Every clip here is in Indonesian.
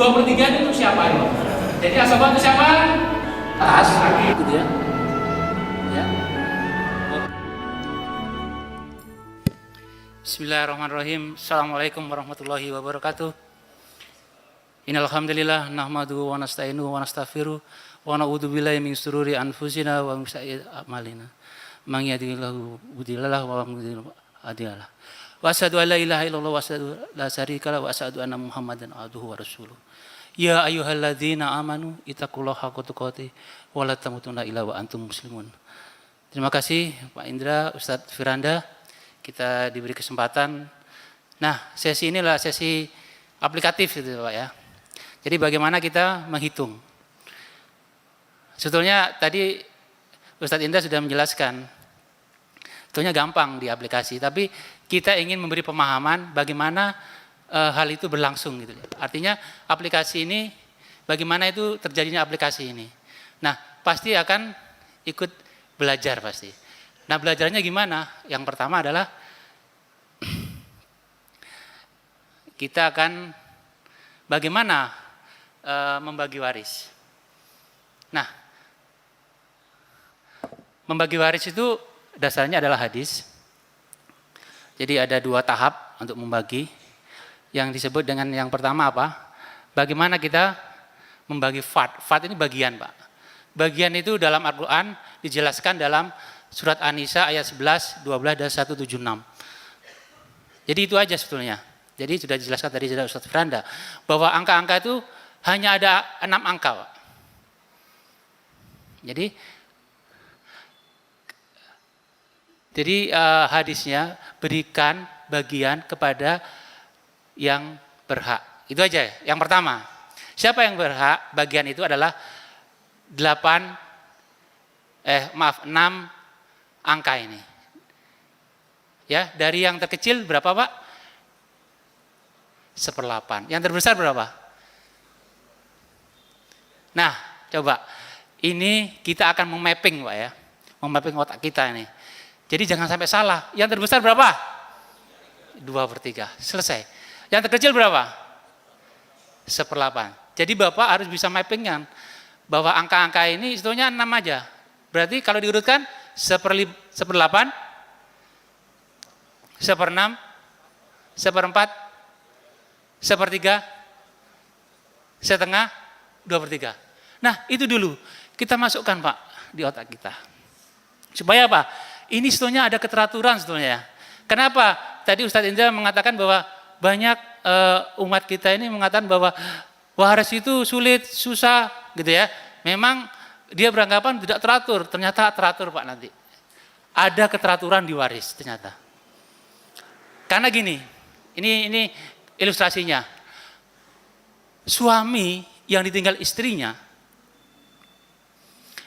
2/3 itu siapa ini? Jadi asabah itu siapa? Atas kaki gitu ya. Ya. Bismillahirrahmanirrahim. Assalamualaikum warahmatullahi wabarakatuh. Innal hamdalillah nahmaduhu wa nasta'inuhu wa nastaghfiruh wa na'udzu billahi min shururi anfusina wa min sayyiati a'malina. Man yahdihillahu mudhillalah wa man yudhlil hadiyalah. Wa asyhadu an la ilaha illallah wa asyhadu la syarika lahu wa asyhadu anna Muhammadan abduhu wa rasuluh. Ya ayyuhalladzina amanu ittaqullaha haqqa tuqatih wa la tamutunna illa wa antum muslimun. Terima kasih Pak Indra, Ustadz Firanda. Kita diberi kesempatan. Nah, sesi ini adalah sesi aplikatif gitu Pak ya. Jadi bagaimana kita menghitung. Sebetulnya tadi Ustadz Indra sudah menjelaskan. Sebetulnya gampang di aplikasi, tapi kita ingin memberi pemahaman bagaimana hal itu berlangsung gitu. Artinya aplikasi ini, bagaimana itu terjadinya aplikasi ini. Nah, pasti akan ikut belajar pasti. Nah, belajarnya gimana? Yang pertama adalah kita akan bagaimana membagi waris. Nah, membagi waris itu dasarnya adalah hadis. Jadi ada 2 tahap untuk membagi. Yang disebut dengan yang pertama apa? Bagaimana kita membagi fard. Fard ini bagian Pak. Bagian itu dalam Al-Quran dijelaskan dalam surat An-Nisa ayat 11, 12, dan 176. Jadi itu aja sebetulnya. Jadi sudah dijelaskan tadi sudah Ustadz Firanda. Bahwa angka-angka itu hanya ada 6 angka Pak. Jadi hadisnya berikan bagian kepada yang berhak. Itu aja ya. Yang pertama. Siapa yang berhak? Bagian itu adalah 6 angka ini. Ya, dari yang terkecil berapa Pak? 1/8. Yang terbesar berapa? Nah, coba. Ini kita akan memapping Pak ya. Memapping otak kita ini. Jadi jangan sampai salah. Yang terbesar berapa? 2/3. Selesai. Yang terkecil berapa? 1/8. Jadi Bapak harus bisa mappingkan bahwa angka-angka ini sebetulnya 6 aja. Berarti kalau diurutkan 1/8, 1/6, 1/4, 1/3, setengah, 2/3. Nah, itu dulu kita masukkan Pak di otak kita. Supaya apa? Ini sebetulnya ada keteraturan sebetulnya ya. Kenapa? Tadi Ustadz Indra mengatakan bahwa banyak umat kita ini mengatakan bahwa waris itu sulit, susah gitu ya. Memang dia beranggapan tidak teratur, ternyata teratur Pak nanti. Ada keteraturan di waris ternyata. Karena gini, ini ilustrasinya. Suami yang ditinggal istrinya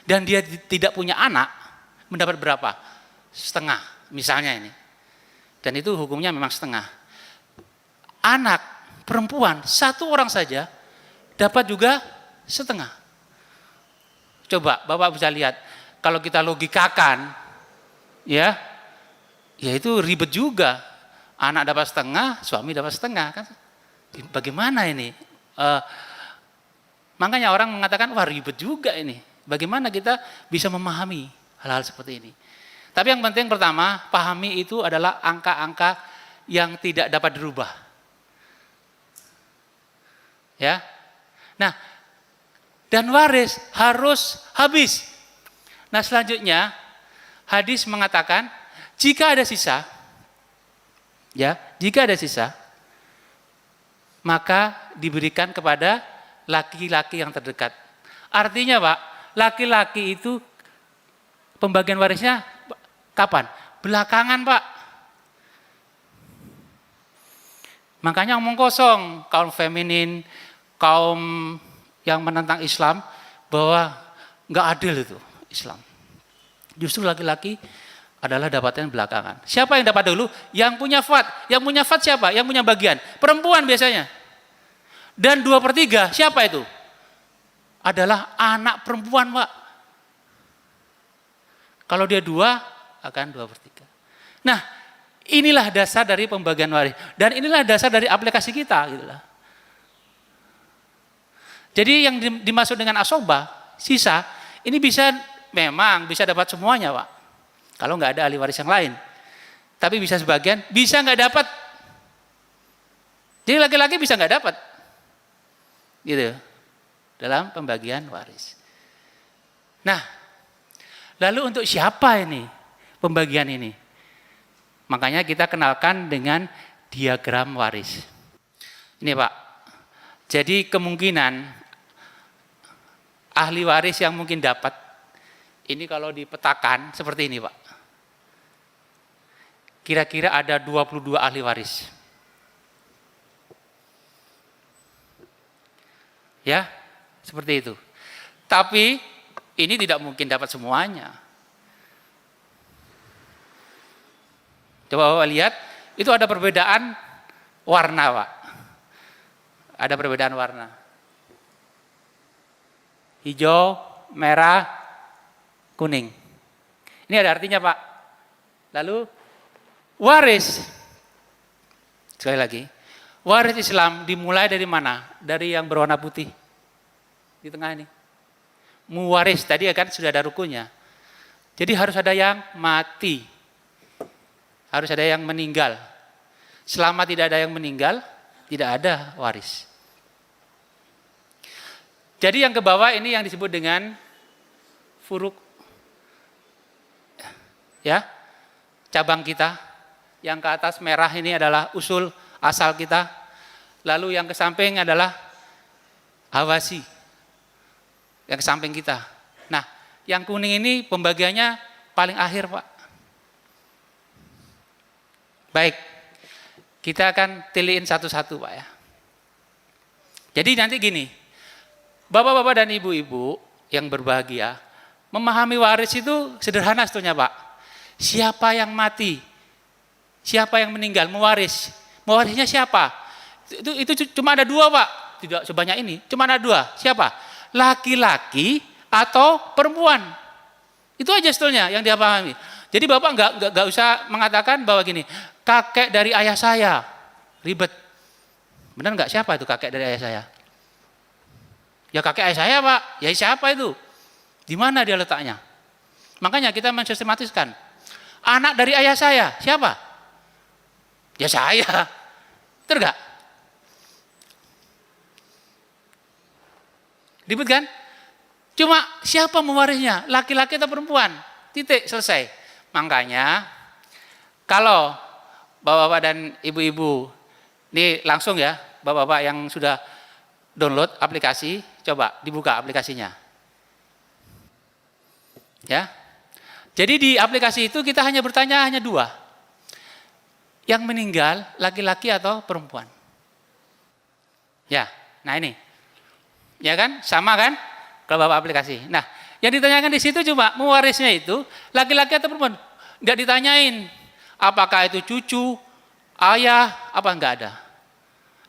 dan dia tidak punya anak mendapat berapa? Setengah misalnya ini. Dan itu hukumnya memang setengah. Anak perempuan 1 orang saja dapat juga setengah. Coba Bapak bisa lihat, kalau kita logikakan ya itu ribet juga. Anak dapat setengah, suami dapat setengah kan. Bagaimana ini? Makanya orang mengatakan wah ribet juga ini. Bagaimana kita bisa memahami hal-hal seperti ini. Tapi yang penting pertama, pahami itu adalah angka-angka yang tidak dapat dirubah. Ya. Nah, dan waris harus habis. Nah, selanjutnya hadis mengatakan jika ada sisa, ya, jika ada sisa, maka diberikan kepada laki-laki yang terdekat. Artinya Pak, laki-laki itu pembagian warisnya kapan? Belakangan Pak. Makanya omong kosong kaum feminin, kaum yang menentang Islam bahwa nggak adil itu Islam. Justru laki-laki adalah dapatnya belakangan. Siapa yang dapat dulu? Yang punya fard. Yang punya fard siapa? Yang punya bagian. Perempuan biasanya. Dan 2/3 siapa itu? Adalah anak perempuan Pak. Kalau dia 2 akan 2/3. Nah, inilah dasar dari pembagian waris. Dan inilah dasar dari aplikasi kita. Gitu lah. Jadi yang dimaksud dengan asobah, sisa, ini memang bisa dapat semuanya Pak. Kalau nggak ada ahli waris yang lain. Tapi bisa sebagian, bisa nggak dapat. Jadi laki-laki bisa nggak dapat. Gitu. Dalam pembagian waris. Nah, lalu untuk siapa ini pembagian ini? Makanya kita kenalkan dengan diagram waris. Ini Pak, jadi kemungkinan ahli waris yang mungkin dapat, ini kalau dipetakan seperti ini Pak. Kira-kira ada 22 ahli waris. Ya, seperti itu. Tapi ini tidak mungkin dapat semuanya. Coba Bapak lihat, itu ada perbedaan warna Pak. Ada perbedaan warna. Hijau, merah, kuning. Ini ada artinya Pak. Lalu waris. Sekali lagi. Waris Islam dimulai dari mana? Dari yang berwarna putih. Di tengah ini. Muwaris, tadi kan sudah ada rukunnya. Jadi harus ada yang mati. Harus ada yang meninggal. Selama tidak ada yang meninggal, tidak ada waris. Jadi yang ke bawah ini yang disebut dengan furuk. Ya, cabang kita. Yang ke atas merah ini adalah usul asal kita. Lalu yang ke samping adalah hawasi. Yang ke samping kita. Nah, yang kuning ini pembagiannya paling akhir Pak. Baik, kita akan tiliin satu-satu Pak ya. Jadi nanti gini, bapak-bapak dan ibu-ibu yang berbahagia, memahami waris itu sederhana sebetulnya Pak. Siapa yang mati? Siapa yang meninggal? Mewaris. Mewarisnya siapa? Itu cuma ada dua Pak. Tidak sebanyak ini, cuma ada dua. Siapa? Laki-laki atau perempuan. Itu aja sebetulnya yang dia pahami. Jadi Bapak nggak usah mengatakan bahwa gini, kakek dari ayah saya. Ribet. Benar nggak? Siapa itu kakek dari ayah saya? Ya kakek ayah saya Pak. Ya siapa itu? Di mana dia letaknya? Makanya kita mensistematiskan. Anak dari ayah saya, siapa? Ya saya. Betul nggak? Ribet kan? Cuma siapa mewarisnya? Laki-laki atau perempuan? Titik, selesai. Makanya kalau bapak-bapak dan ibu-ibu, ini langsung ya, bapak-bapak yang sudah download aplikasi, coba dibuka aplikasinya. Ya. Jadi di aplikasi itu kita hanya bertanya hanya dua. Yang meninggal laki-laki atau perempuan. Ya, nah ini. Ya kan? Sama kan? Kalau Bapak aplikasi. Nah, yang ditanyakan di situ cuma mewarisnya itu laki-laki atau perempuan. Enggak ditanyain apakah itu cucu, ayah, apa enggak ada.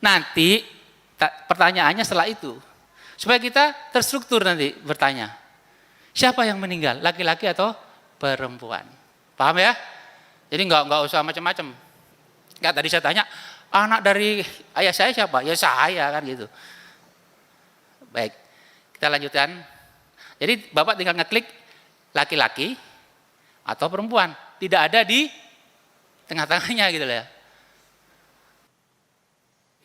Nanti pertanyaannya setelah itu. Supaya kita terstruktur nanti bertanya. Siapa yang meninggal? Laki-laki atau perempuan? Paham ya? Jadi enggak usah macam-macam. Enggak, tadi saya tanya, anak dari ayah saya siapa? Ya saya kan gitu. Baik, kita lanjutkan. Jadi Bapak tinggal ngeklik laki-laki atau perempuan. Tidak ada di tengah-tengahnya gitu ya.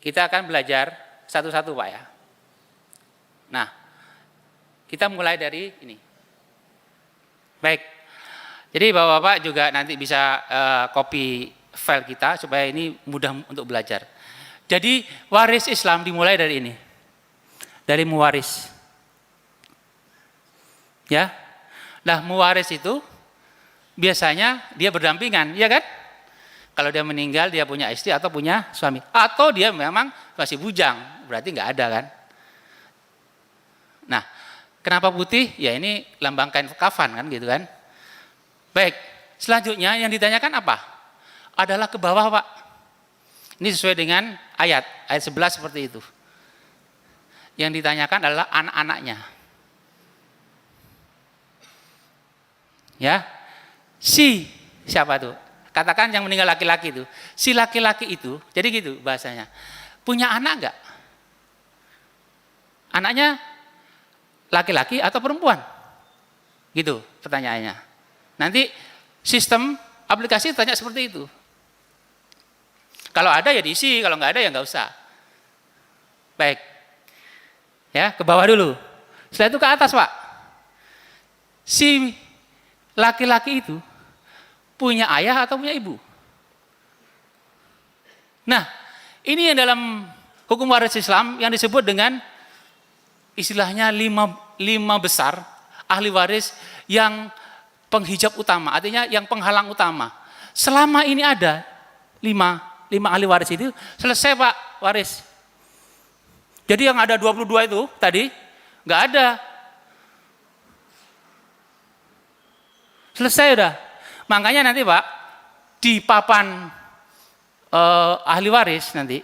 Kita akan belajar satu-satu Pak ya. Nah, kita mulai dari ini. Baik, jadi Bapak-Bapak juga nanti bisa copy file kita supaya ini mudah untuk belajar. Jadi waris Islam dimulai dari ini. Dari muwaris. Ya. Nah, muwaris itu biasanya dia berdampingan, ya kan? Kalau dia meninggal dia punya istri atau punya suami, atau dia memang masih bujang, berarti nggak ada kan? Nah, kenapa putih? Ya ini lambang kain kafan kan gitu kan? Baik, selanjutnya yang ditanyakan apa? Adalah ke bawah Pak. Ini sesuai dengan ayat 11 seperti itu. Yang ditanyakan adalah anak-anaknya. Ya. Si siapa tuh? Katakan yang meninggal laki-laki itu. Si laki-laki itu, jadi gitu bahasanya. Punya anak enggak? anaknya laki-laki atau perempuan? Gitu pertanyaannya. Nanti sistem aplikasi tanya seperti itu. Kalau ada ya diisi, kalau nggak ada ya nggak usah. Baik. Ya, ke bawah dulu. Setelah itu ke atas, Pak. Si laki-laki itu punya ayah atau punya ibu? Nah, ini yang dalam hukum waris Islam yang disebut dengan istilahnya lima besar ahli waris yang penghijab utama, artinya yang penghalang utama. Selama ini ada lima ahli waris itu, selesai Pak waris. Jadi yang ada 22 itu tadi, nggak ada. Selesai udah. Makanya nanti Pak, di papan ahli waris nanti,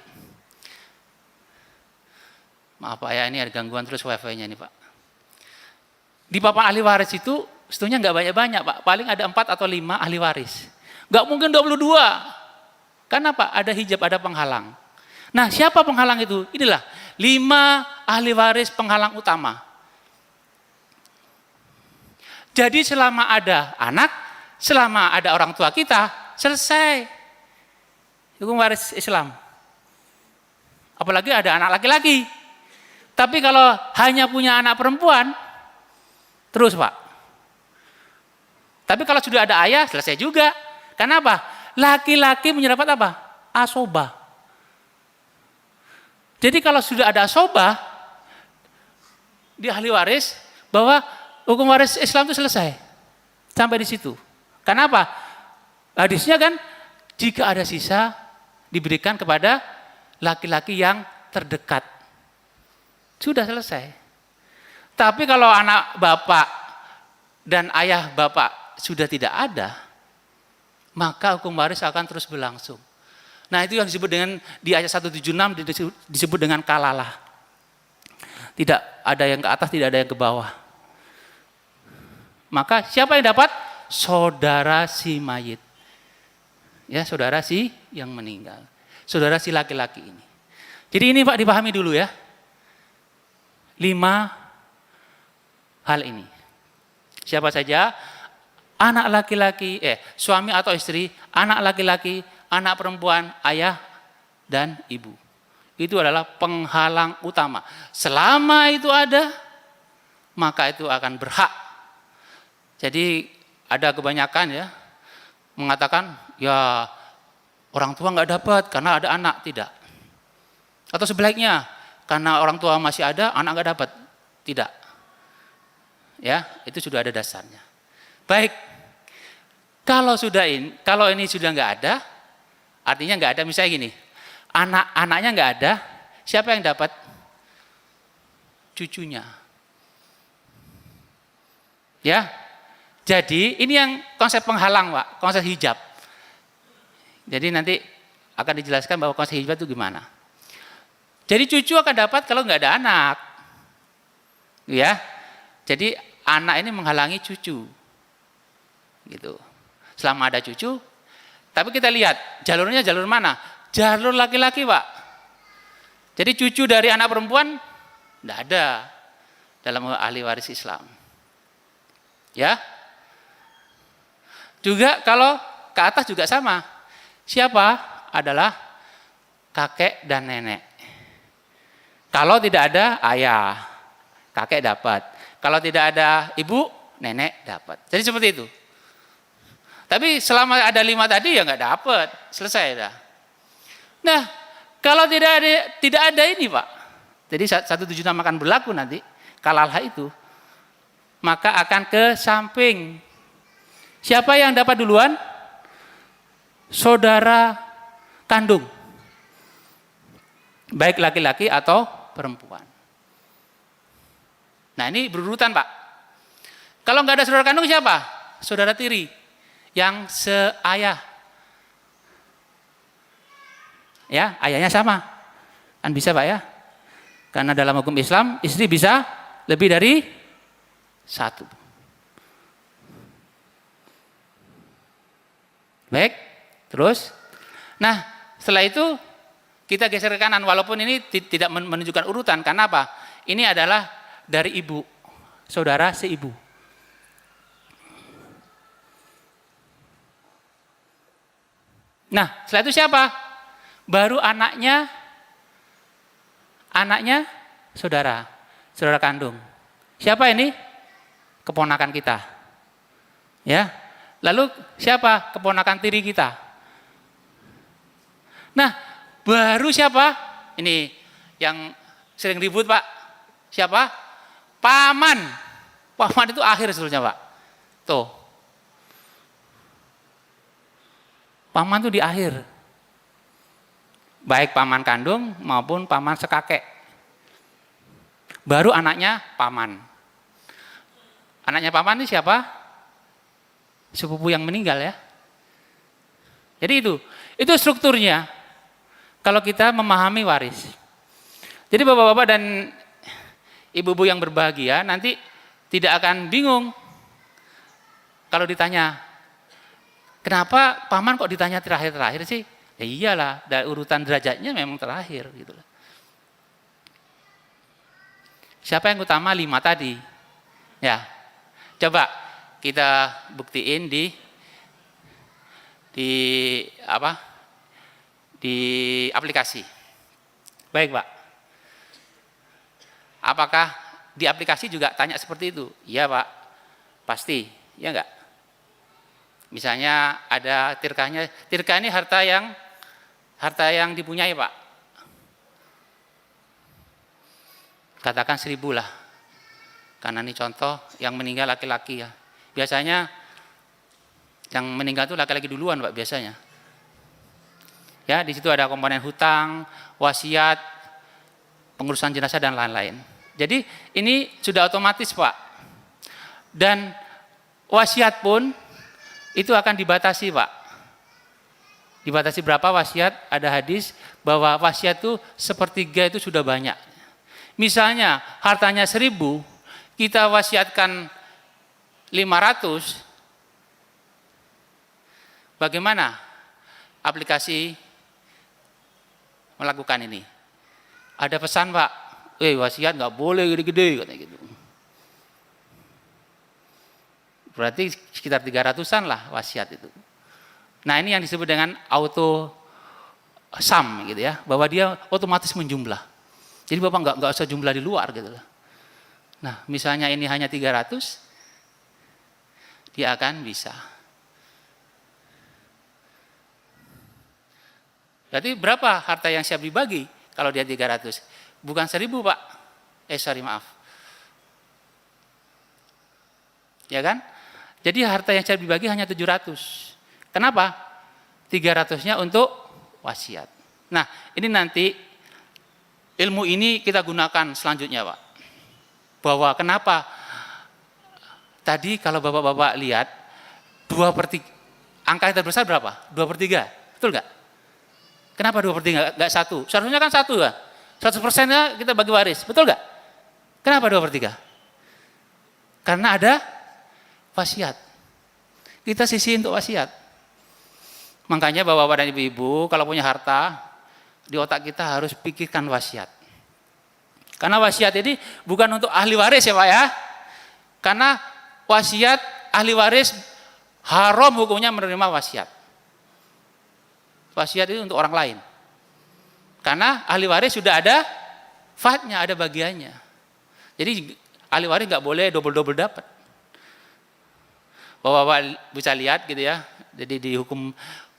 maaf Pak ya, ini ada gangguan terus wifi-nya nih Pak. Di papan ahli waris itu, sebetulnya nggak banyak-banyak Pak, paling ada 4 atau 5 ahli waris. Nggak mungkin 22. Karena apa? Ada hijab, ada penghalang. Nah, siapa penghalang itu? Inilah 5 ahli waris penghalang utama. Jadi selama ada anak, selama ada orang tua kita, selesai hukum waris Islam. Apalagi ada anak laki-laki. Tapi kalau hanya punya anak perempuan, terus Pak. Tapi kalau sudah ada ayah, selesai juga. Kenapa? Laki-laki mendapat apa? Asobah. Jadi kalau sudah ada asobah di ahli waris, bahwa hukum waris Islam itu selesai. Sampai di situ. Kenapa? Hadisnya kan, jika ada sisa, diberikan kepada laki-laki yang terdekat. Sudah selesai. Tapi kalau anak bapak dan ayah bapak sudah tidak ada, maka hukum waris akan terus berlangsung. Nah, itu yang disebut dengan di ayat 176 disebut dengan kalalah. Tidak ada yang ke atas, tidak ada yang ke bawah. Maka siapa yang dapat? Saudara si mayit. Ya, saudara si yang meninggal. Saudara si laki-laki ini. Jadi ini Pak dipahami dulu ya. 5 hal ini. Siapa saja? Anak laki-laki, suami atau istri, anak laki-laki, anak perempuan, ayah, dan ibu. Itu adalah penghalang utama. Selama itu ada, maka itu akan berhak. Jadi ada kebanyakan ya, mengatakan, ya orang tua nggak dapat karena ada anak, tidak. Atau sebaliknya, karena orang tua masih ada, anak nggak dapat, tidak. Ya, itu sudah ada dasarnya. Baik, kalau ini sudah nggak ada, artinya nggak ada, misalnya gini, anaknya nggak ada, siapa yang dapat? Cucunya. Ya, jadi ini yang konsep penghalang Pak, konsep hijab. Jadi nanti akan dijelaskan bahwa konsep hijab itu gimana. Jadi cucu akan dapat kalau nggak ada anak. Ya, jadi anak ini menghalangi cucu. Gitu. Selama ada cucu, tapi kita lihat jalurnya jalur mana? Jalur laki-laki Pak. Jadi cucu dari anak perempuan tidak ada dalam ahli waris Islam. Ya. Juga kalau ke atas juga sama. Siapa? Adalah kakek dan nenek. Kalau tidak ada ayah, kakek dapat. Kalau tidak ada ibu, nenek dapat. Jadi seperti itu. Tapi selama ada 5 tadi ya nggak dapat, selesai dah. Nah, kalau tidak ada ini Pak, jadi 176 akan berlaku nanti, kalalah itu, maka akan ke samping. Siapa yang dapat duluan? Saudara kandung, baik laki-laki atau perempuan. Nah ini berurutan Pak. Kalau nggak ada saudara kandung siapa? Saudara tiri, yang seayah. Ya, ayahnya sama. Kan bisa Pak ya? Karena dalam hukum Islam, istri bisa lebih dari 1. Baik, terus. Nah, setelah itu kita geser ke kanan, walaupun ini tidak menunjukkan urutan. Karena apa? ini adalah dari ibu, saudara seibu. Nah, setelah itu siapa? Baru anaknya saudara kandung. Siapa ini? Keponakan kita. Ya. Lalu siapa? Keponakan tiri kita. Nah, baru siapa? Ini yang sering ribut, Pak. Siapa? Paman. Paman itu akhir sebetulnya, Pak. Tuh. Paman itu di akhir. Baik paman kandung maupun paman sekakek. Baru anaknya paman. Anaknya paman ini siapa? Sepupu yang meninggal ya. Jadi itu strukturnya. Kalau kita memahami waris. Jadi bapak-bapak dan ibu-ibu yang berbahagia nanti tidak akan bingung kalau ditanya, kenapa paman kok ditanya terakhir-terakhir sih? Ya iyalah, dari urutan derajatnya memang terakhir gitu. Siapa yang utama 5 tadi? Ya, coba kita buktiin di aplikasi. Baik, Pak. Apakah di aplikasi juga tanya seperti itu? Iya, Pak. Pasti, ya enggak? Misalnya ada tirkahnya. Tirkah ini harta yang dipunyai, Pak. Katakan 1.000 lah. Karena ini contoh yang meninggal laki-laki ya. Biasanya yang meninggal itu laki-laki duluan, Pak, biasanya. Ya, di situ ada komponen hutang, wasiat, pengurusan jenazah dan lain-lain. Jadi ini sudah otomatis, Pak. Dan wasiat pun itu akan dibatasi, Pak. Dibatasi berapa wasiat? Ada hadis bahwa wasiat itu 1/3 itu sudah banyak. Misalnya hartanya 1.000, kita wasiatkan 500, bagaimana aplikasi melakukan ini? Ada pesan, Pak, wasiat nggak boleh gede-gede, katanya gitu. Berarti sekitar 300-an lah wasiat itu. Nah, ini yang disebut dengan auto sum gitu ya, bahwa dia otomatis menjumlah. Jadi Bapak nggak usah jumlah di luar gitu. Nah, misalnya ini hanya 300, dia akan bisa. Berarti berapa harta yang siap dibagi kalau dia 300? Bukan 1.000, Pak. Maaf. Ya kan? Jadi harta yang siap dibagi hanya 700. Kenapa? 300-nya untuk wasiat. Nah, ini nanti ilmu ini kita gunakan selanjutnya, Pak. Bahwa kenapa tadi kalau Bapak-bapak lihat 2/3, angka yang terbesar berapa? 2/3, betul nggak? Kenapa 2/3 nggak 1? Seharusnya kan 1 ya. 100%-nya kita bagi waris, betul nggak? Kenapa 2/3? Karena ada wasiat. Kita sisihin untuk wasiat. Makanya bapak-bapak dan ibu-ibu kalau punya harta, di otak kita harus pikirkan wasiat. Karena wasiat ini bukan untuk ahli waris ya, Pak ya. Karena wasiat ahli waris haram hukumnya menerima wasiat. Wasiat itu untuk orang lain. Karena ahli waris sudah ada fatnya, ada bagiannya. Jadi ahli waris nggak boleh double-double dapat. Bapak-bapak bisa lihat gitu ya. Jadi dihukum,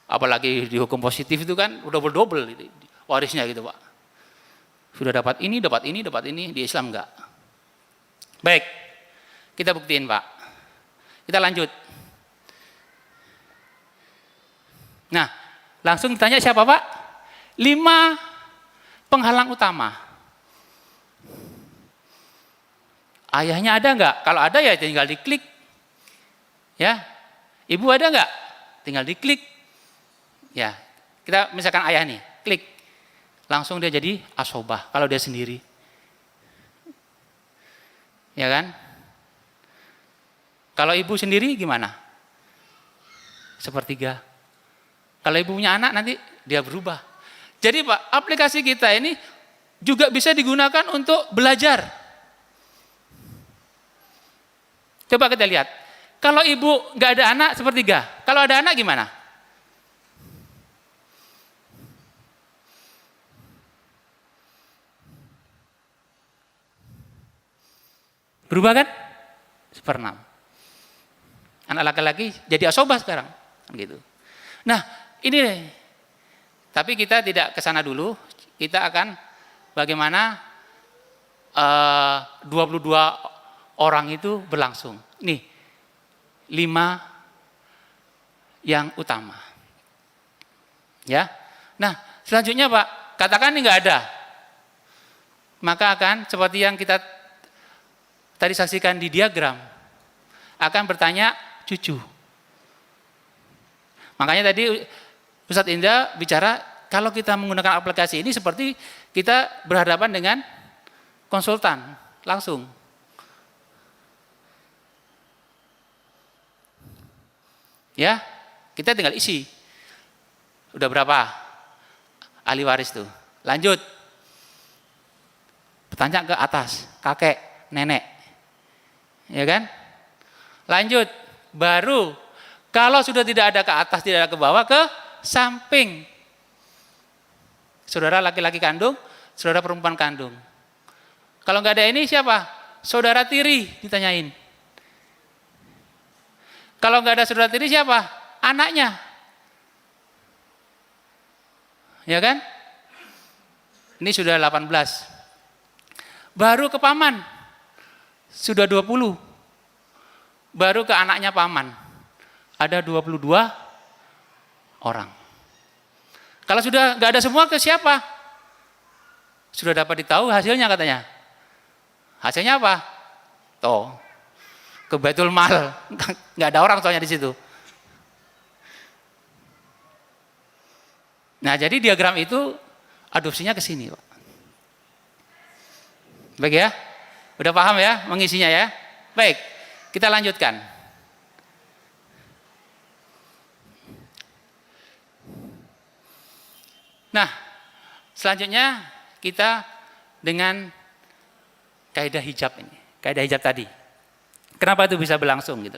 apalagi dihukum positif itu kan double-double warisnya gitu, Pak. Sudah dapat ini, dapat ini, dapat ini. Di Islam enggak. Baik, kita buktiin, Pak. Kita lanjut. Nah, langsung ditanya siapa, Pak? 5 penghalang utama. Ayahnya ada enggak? Kalau ada ya tinggal diklik. Ya, ibu ada enggak? Tinggal diklik. Ya, kita misalkan ayah nih, klik. Langsung dia jadi asobah kalau dia sendiri. Ya kan? Kalau ibu sendiri gimana? 1/3. Kalau ibu punya anak nanti dia berubah. Jadi Pak, aplikasi kita ini juga bisa digunakan untuk belajar. Coba kita lihat. Kalau ibu nggak ada anak sepertiga. Kalau ada anak gimana? Berubah kan? 1/6. Anak laki-laki jadi asobah sekarang. Gitu. Nah, ini nih. Tapi kita tidak ke sana dulu. Kita akan bagaimana 22 orang itu berlangsung. Nih, 5 yang utama. Ya. Nah, selanjutnya Pak, katakan ini nggak ada. Maka akan seperti yang kita tadi saksikan di diagram, akan bertanya cucu. Makanya tadi Ustadz Indra bicara, kalau kita menggunakan aplikasi ini seperti kita berhadapan dengan konsultan langsung. Ya, kita tinggal isi. Udah berapa ahli waris tuh? Lanjut. Bertanya ke atas, kakek, nenek. Ya kan? Lanjut. Baru kalau sudah tidak ada ke atas, tidak ada ke bawah, ke samping. Saudara laki-laki kandung, saudara perempuan kandung. Kalau nggak ada ini siapa? Saudara tiri ditanyain. Kalau nggak ada saudara tiri siapa? Anaknya. Ya kan? Ini sudah 18. Baru ke paman. Sudah 20. Baru ke anaknya paman. Ada 22 orang. Kalau sudah nggak ada semua, ke siapa? Sudah dapat ditahu hasilnya katanya. Hasilnya apa? Toh. Ke Baitul Mal, nggak ada orang soalnya di situ. Nah, jadi diagram itu adopsinya ke sini, Pak. Baik ya? Udah paham ya mengisinya ya? Baik, kita lanjutkan. Nah, selanjutnya kita dengan kaidah hijab ini. Kaidah hijab tadi. Kenapa itu bisa berlangsung gitu?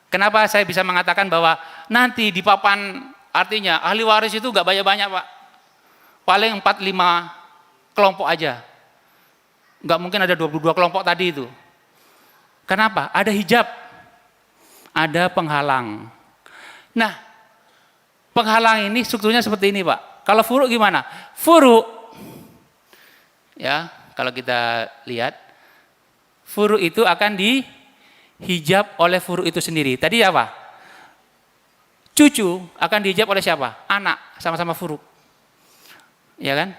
Kenapa saya bisa mengatakan bahwa nanti di papan, artinya ahli waris itu nggak banyak-banyak Pak. Paling 4-5 kelompok aja. Nggak mungkin ada 22 kelompok tadi itu. Kenapa? Ada hijab. Ada penghalang. Nah, penghalang ini strukturnya seperti ini Pak. Kalau furu gimana? Furu, ya kalau kita lihat, furu itu akan dihijab oleh furu itu sendiri. Tadi apa? Cucu akan dihijab oleh siapa? Anak, sama-sama furu. Ya kan?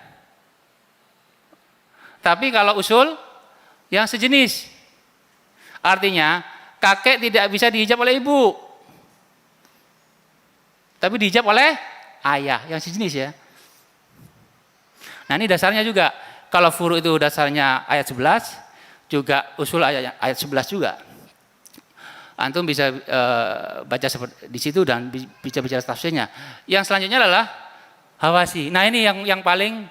Tapi kalau usul yang sejenis. Artinya kakek tidak bisa dihijab oleh ibu. Tapi dihijab oleh ayah yang sejenis ya. Nah, ini dasarnya juga. Kalau furu itu dasarnya ayat 11, juga usul ayat 11 juga. Antum bisa baca di situ dan bisa bicara tafsirnya. Yang selanjutnya adalah hawasi. Nah, ini yang paling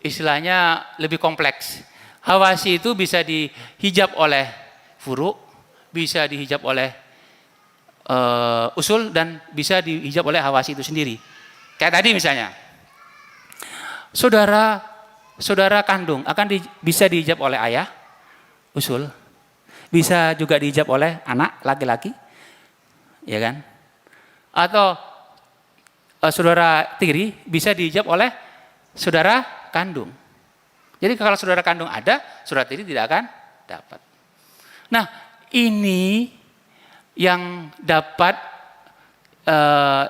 istilahnya lebih kompleks. Hawasi itu bisa dihijab oleh furu, bisa dihijab oleh usul, dan bisa dihijab oleh hawasi itu sendiri. Kayak tadi misalnya, saudara kandung akan bisa dihijab oleh ayah, usul. Bisa juga dihijab oleh anak laki-laki, ya kan? Atau saudara tiri bisa dihijab oleh saudara kandung. Jadi kalau saudara kandung ada, saudara tiri tidak akan dapat. Nah, ini yang dapat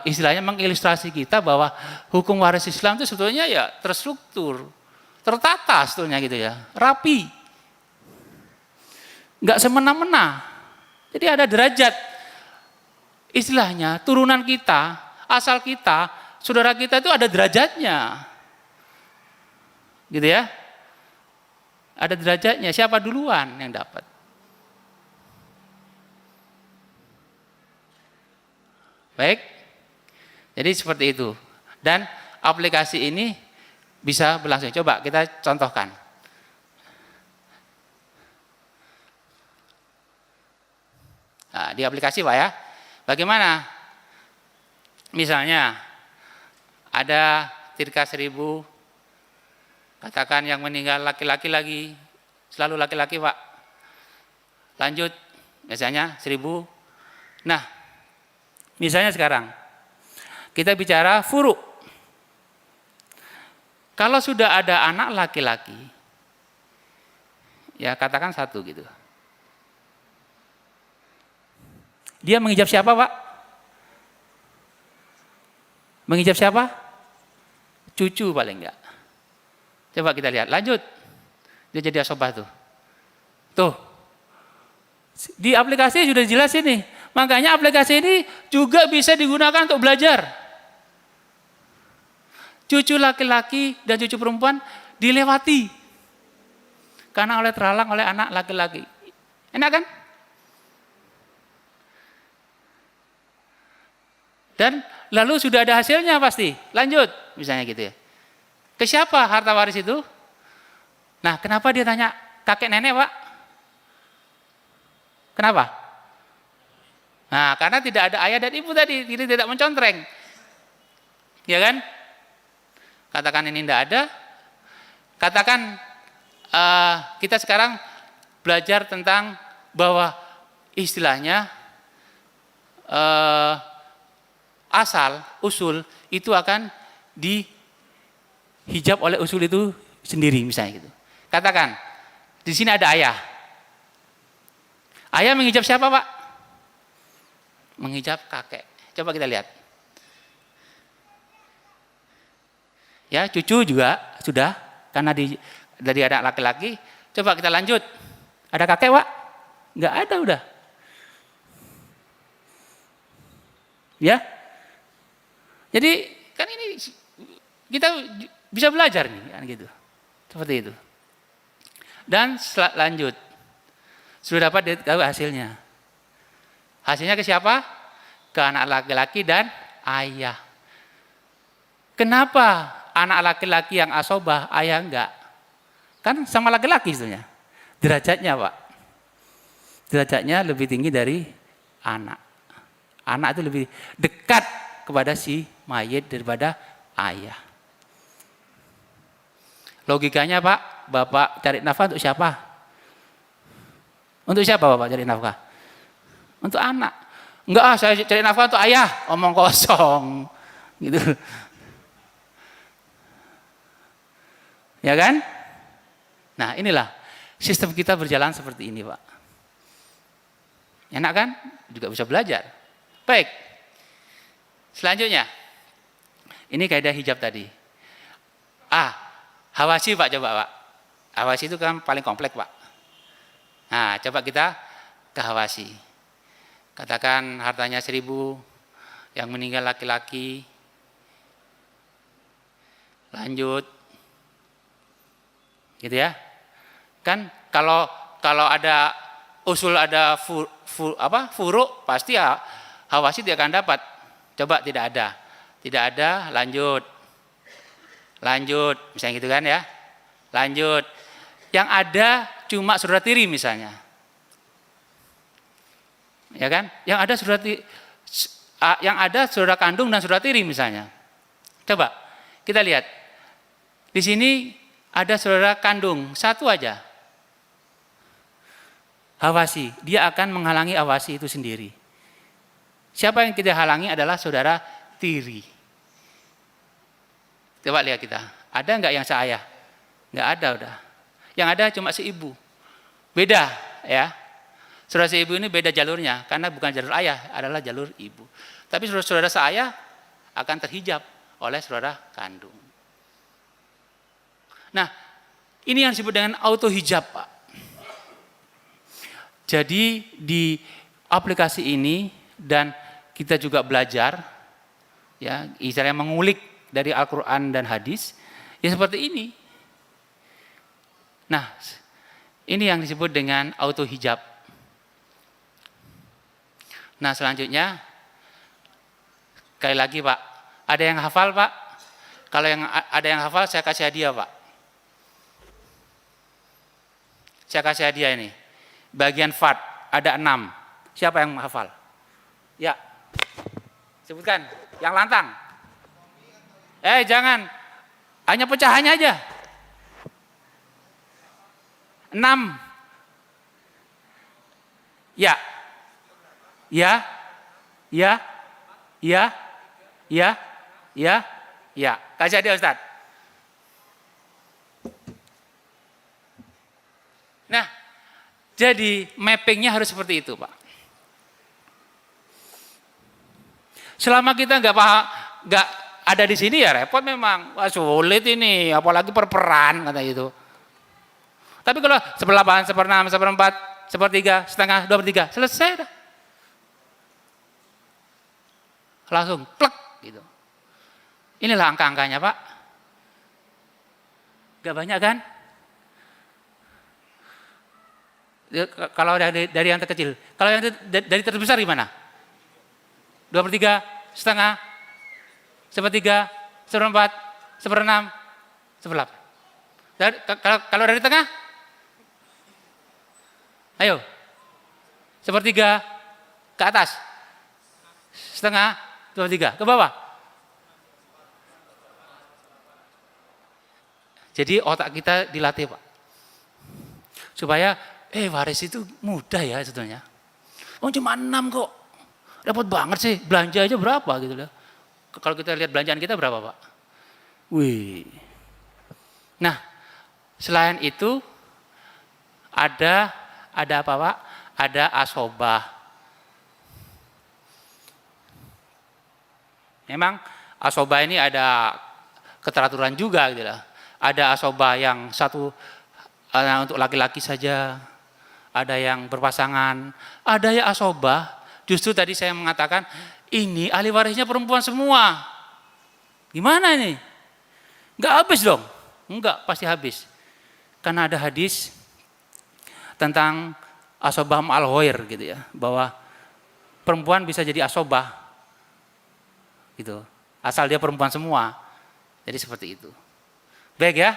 istilahnya mengilustrasi kita bahwa hukum waris Islam itu sebetulnya ya terstruktur, tertata sebetulnya gitu ya, rapi. Enggak semena-mena. Jadi ada derajat. Istilahnya turunan kita, asal kita, saudara kita itu ada derajatnya. Gitu ya. Ada derajatnya, siapa duluan yang dapat. Baik. Jadi seperti itu. Dan aplikasi ini bisa berlangsung. Coba kita contohkan. Nah, di aplikasi Pak ya, bagaimana? Misalnya ada tirka 1000, katakan yang meninggal laki-laki lagi, selalu laki-laki Pak. Lanjut, misalnya 1000. Nah, misalnya sekarang kita bicara furu. Kalau sudah ada anak laki-laki, ya katakan 1 gitu. Dia mengijab siapa Pak? Mengijab siapa? Cucu paling enggak. Coba kita lihat, lanjut. Dia jadi asobah tuh. Tuh. Di aplikasi sudah jelas ini. Makanya aplikasi ini juga bisa digunakan untuk belajar. Cucu laki-laki dan cucu perempuan dilewati. Karena terhalang oleh anak laki-laki. Enak kan? Dan lalu sudah ada hasilnya pasti. Lanjut, misalnya gitu ya. Ke siapa harta waris itu? Nah, kenapa dia tanya kakek nenek Pak? Kenapa? Nah, karena tidak ada ayah dan ibu tadi, ini tidak mencontreng. Ya kan? Katakan ini tidak ada. Katakan kita sekarang belajar tentang bahwa istilahnya asal, usul itu akan dihijab oleh usul itu sendiri misalnya gitu. Katakan di sini ada ayah. Ayah menghijab siapa Pak? Menghijab kakek. Coba kita lihat. Ya, cucu juga sudah karena dari anak laki-laki. Coba kita lanjut. Ada kakek Pak? Enggak ada udah. Ya. Jadi kan ini kita bisa belajar nih kan gitu. Seperti itu. Dan lanjut. Sudah dapat diketahui hasilnya. Hasilnya ke siapa? Ke anak laki-laki dan ayah. Kenapa anak laki-laki yang asobah, ayah enggak? Kan sama laki-laki sebenarnya. Derajatnya Pak. Derajatnya lebih tinggi dari anak. Anak itu lebih dekat kepada si mayit daripada ayah. Logikanya Pak, Bapak cari nafkah untuk siapa? Untuk siapa Bapak cari nafkah? Untuk anak. Enggak, saya cari nafkah untuk ayah. Omong kosong. Gitu. Ya kan? Nah, inilah sistem kita berjalan seperti ini, Pak. Enak kan? Juga bisa belajar. Baik. Selanjutnya. Ini kaidah hijab tadi. Hawasi Pak, coba Pak. Hawasi itu kan paling kompleks Pak. Nah, coba kita ke hawasi. Katakan hartanya 1000, yang meninggal laki-laki. Lanjut. Gitu ya. Kan kalau ada usul, ada furu, pasti ya hawasi tidak akan dapat. Coba tidak ada. Tidak ada, lanjut. Lanjut, misalnya gitu kan ya. Lanjut. Yang ada cuma saudara tiri misalnya. Ya kan? Yang ada saudara kandung dan saudara tiri misalnya. Coba kita lihat. Di sini ada saudara kandung, satu aja. Hawasi, dia akan menghalangi hawasi itu sendiri. Siapa yang kita halangi adalah saudara tiri. Coba lihat kita, ada enggak yang seayah? Enggak ada udah. Yang ada cuma seibu. Beda ya. Saudara seibu ini beda jalurnya, karena bukan jalur ayah, adalah jalur ibu. Tapi saudara seayah akan terhijab oleh saudara kandung. Nah, ini yang disebut dengan auto hijab, Pak. Jadi di aplikasi ini dan kita juga belajar, ya, istilahnya mengulik dari Al-Quran dan hadis, ya seperti ini. Nah, ini yang disebut dengan auto hijab. Nah, selanjutnya, sekali lagi Pak, ada yang hafal Pak? Kalau yang ada yang hafal, saya kasih hadiah, Pak. Saya kasih hadiah ini. Bagian fat ada 6. Siapa yang hafal? Ya. Sebutkan. Yang lantang. Jangan. Hanya pecahannya aja. 6. Ya. Ya. Ya. Ya. Ya. Ya. Ya. Kasih hadiah, Ustaz. Nah, jadi mappingnya harus seperti itu, Pak. Selama kita nggak ada di sini ya repot memang. Wah, sulit ini, apalagi perperan kata itu. Tapi kalau 1/8, 1/6, 1/4, 1/3, setengah, 2/3, selesai dah. Langsung plek gitu. Inilah angka-angkanya, Pak. Gak banyak kan? Kalau dari yang terkecil, kalau yang dari terbesar gimana? 2/3, setengah, 1/3, 1/4, 1/6, 1/8. Kalau dari tengah, ayo, 1/3 ke atas, setengah, 2/3 ke bawah. Jadi otak kita dilatih, Pak, supaya waris itu mudah ya sebetulnya. Oh cuma 6 kok, dapat banget sih, belanja aja berapa gitu loh. Kalau kita lihat belanjaan kita berapa, Pak? Wih. Nah, selain itu ada apa, Pak? Ada asobah. Memang asobah ini ada keteraturan juga gitu loh. Ada asobah yang satu untuk laki-laki saja, ada yang berpasangan, ada ya asobah. Justru tadi saya mengatakan ini ahli warisnya perempuan semua. Gimana ini? Enggak habis dong? Enggak, pasti habis. Karena ada hadis tentang asobah ma'al ghair gitu ya, bahwa perempuan bisa jadi asobah gitu. Asal dia perempuan semua. Jadi seperti itu. Baik ya.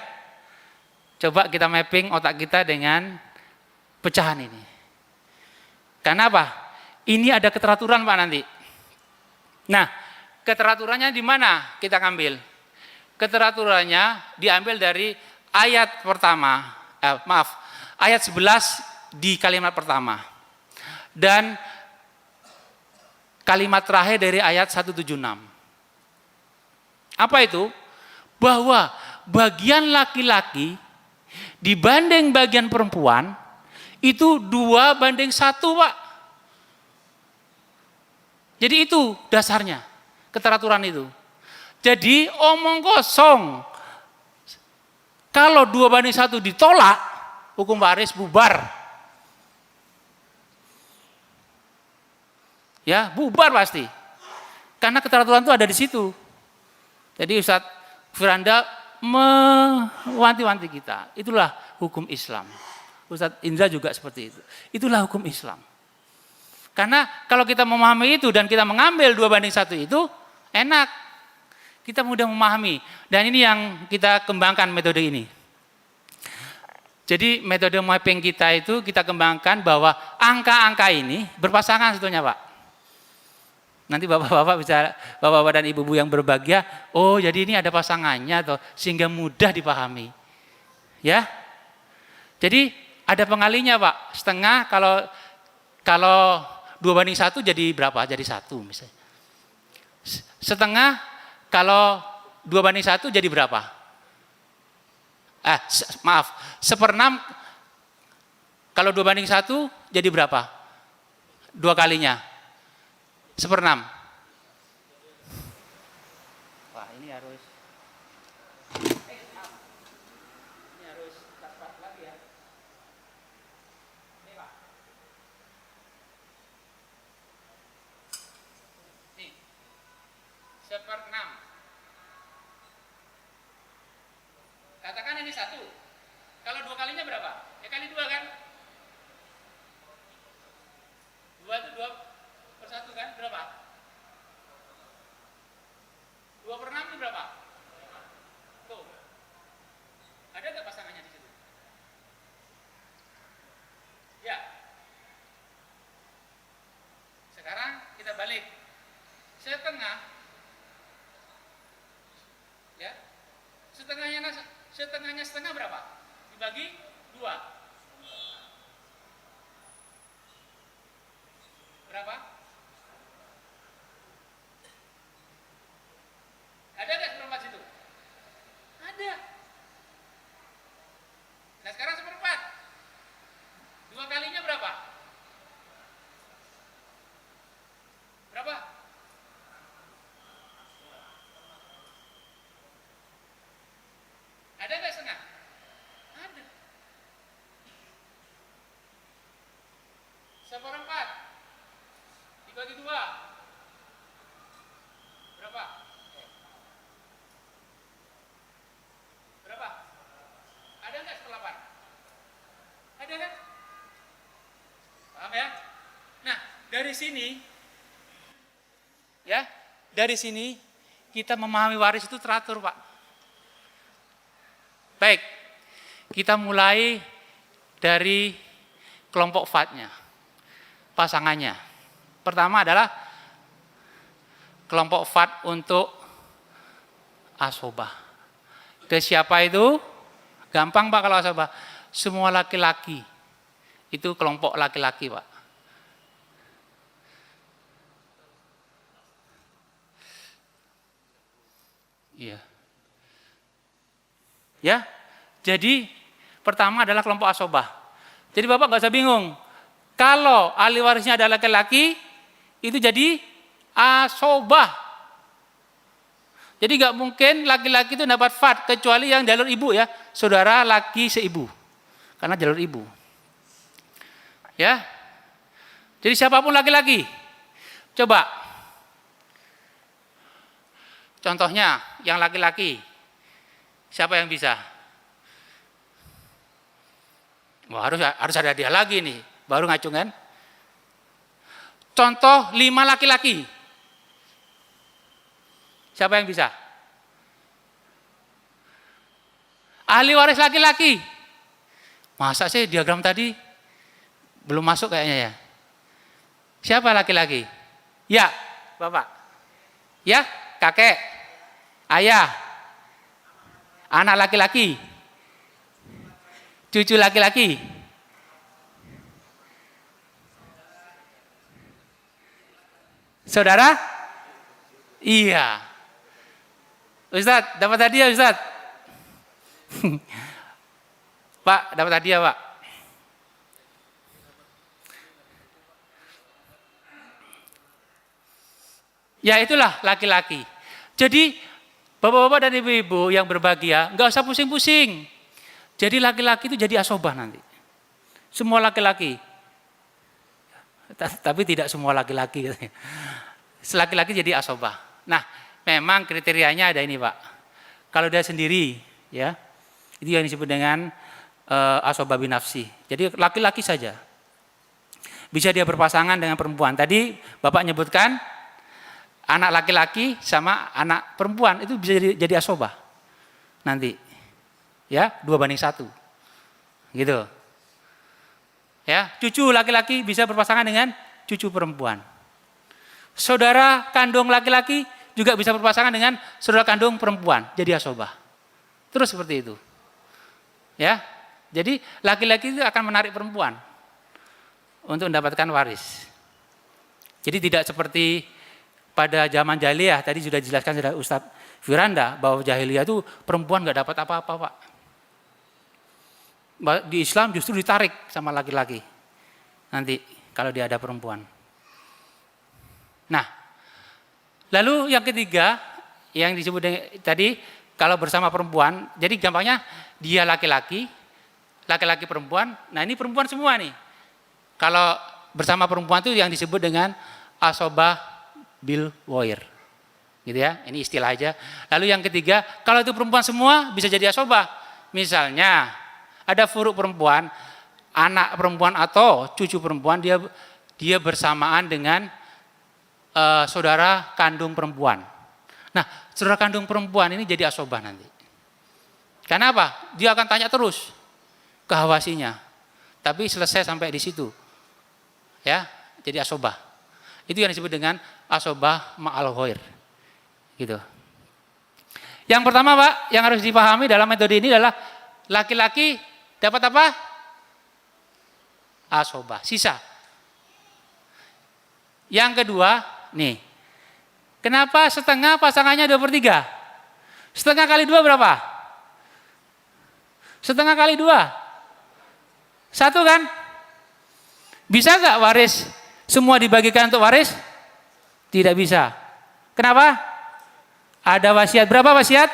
Coba kita mapping otak kita dengan pecahan ini. Karena apa? Ini ada keteraturan, Pak, nanti. Nah, keteraturannya di mana kita ambil? Keteraturannya diambil dari ayat pertama, ayat 11 di kalimat pertama. Dan kalimat terakhir dari ayat 176. Apa itu? Bahwa bagian laki-laki dibanding bagian perempuan itu 2:1, Pak. Jadi itu dasarnya, keteraturan itu. Jadi omong kosong. Kalau 2:1 ditolak, hukum waris bubar. Ya, bubar pasti. Karena keteraturan itu ada di situ. Jadi Ustadz Firanda mewanti-wanti kita. Itulah hukum Islam. Ustadz Indra juga seperti itu. Itulah hukum Islam. Karena kalau kita memahami itu dan kita mengambil 2:1 itu enak. Kita mudah memahami. Dan ini yang kita kembangkan metode ini. Jadi metode mapping kita itu kita kembangkan bahwa angka-angka ini berpasangan sebetulnya, Pak. Nanti bapak-bapak dan ibu-ibu yang berbahagia, oh jadi ini ada pasangannya atau sehingga mudah dipahami. Ya. Jadi ada pengalinya, Pak. Setengah kalau 2:1 jadi berapa? Jadi 1 misalnya. Setengah kalau 2:1 jadi berapa? 1/6 kalau 2:1 jadi berapa? 2 kalinya. 1/6. Wah, ini harus cepat lagi ya. Ini, Pak. Nih. 1/6. Katakan ini 1. Kalau 2 kalinya berapa? Ya kali 2 kan? 2 itu 2/1 kan? Berapa? 2/6 itu berapa? setengah, ya, setengahnya setengah berapa? Dibagi 2. Berapa? Ada nggak seperempat situ? Ada. Nah sekarang seperempat. 2 kalinya berapa? Berapa? Ada nggak setengah? Ada. Seperempat dibagi 2 berapa? Berapa? Ada nggak seperempat? Ada kan? Paham ya? Nah dari sini, ya, dari sini kita memahami waris itu teratur, Pak. Baik, kita mulai dari kelompok fatnya, pasangannya. Pertama adalah kelompok fat untuk asobah. Ke siapa itu? Gampang Pak kalau asobah. Semua laki-laki. Itu kelompok laki-laki Pak. Iya. Ya, jadi pertama adalah kelompok asobah. Jadi Bapak nggak usah bingung. Kalau ahli warisnya adalah laki-laki, itu jadi asobah. Jadi nggak mungkin laki-laki itu dapat fat kecuali yang jalur ibu ya, saudara laki seibu, karena jalur ibu. Ya, jadi siapapun laki-laki. Coba, contohnya yang laki-laki. Siapa yang bisa? Wah, harus ada dia lagi nih, baru ngacung kan? Contoh 5 laki-laki. Siapa yang bisa? Ahli waris laki-laki. Masa sih diagram tadi belum masuk kayaknya ya? Siapa laki-laki? Ya, Bapak. Ya, kakek, ayah. Anak laki-laki, cucu laki-laki, saudara? Iya. Ustadz, dapat hadiah Ustadz? Pak, dapat hadiah Pak. Ya itulah laki-laki. Jadi Bapak-bapak dan ibu-ibu yang berbahagia, nggak usah pusing-pusing. Jadi laki-laki itu jadi asobah nanti. Semua laki-laki. Tapi tidak semua laki-laki. Laki-laki jadi asobah. Nah, memang kriterianya ada ini Pak. Kalau dia sendiri, ya, itu yang disebut dengan asobah binafsi. Jadi laki-laki saja. Bisa dia berpasangan dengan perempuan. Tadi Bapak nyebutkan, anak laki-laki sama anak perempuan itu bisa jadi asobah nanti, ya 2:1, gitu. Ya, cucu laki-laki bisa berpasangan dengan cucu perempuan. Saudara kandung laki-laki juga bisa berpasangan dengan saudara kandung perempuan, jadi asobah. Terus seperti itu, ya. Jadi laki-laki itu akan menarik perempuan untuk mendapatkan waris. Jadi tidak seperti pada zaman jahiliyah, tadi sudah dijelaskan oleh Ustadz Firanda, bahwa jahiliyah itu perempuan nggak dapat apa-apa Pak. Di Islam justru ditarik sama laki-laki, nanti kalau dia ada perempuan. Nah, lalu yang ketiga, yang disebut tadi, kalau bersama perempuan, jadi gampangnya dia laki-laki, laki-laki perempuan, nah ini perempuan semua nih. Kalau bersama perempuan itu yang disebut dengan asobah bil wair, gitu ya, ini istilah aja. Lalu yang ketiga, kalau itu perempuan semua bisa jadi asobah. Misalnya ada furuk perempuan, anak perempuan atau cucu perempuan, dia bersamaan dengan saudara kandung perempuan. Nah, saudara kandung perempuan ini jadi asobah nanti. Karena apa? Dia akan tanya terus ke hawasinya, tapi selesai sampai di situ, ya, jadi asobah. Itu yang disebut dengan asobah ma'al ghair. Gitu. Yang pertama Pak, yang harus dipahami dalam metode ini adalah laki-laki dapat apa? Asobah, sisa. Yang kedua, nih. Kenapa setengah pasangannya 2/3? Setengah kali 2 berapa? Setengah kali 2. 1 kan? Bisa nggak waris semua dibagikan untuk waris? Tidak bisa. Kenapa? Ada wasiat. Berapa wasiat?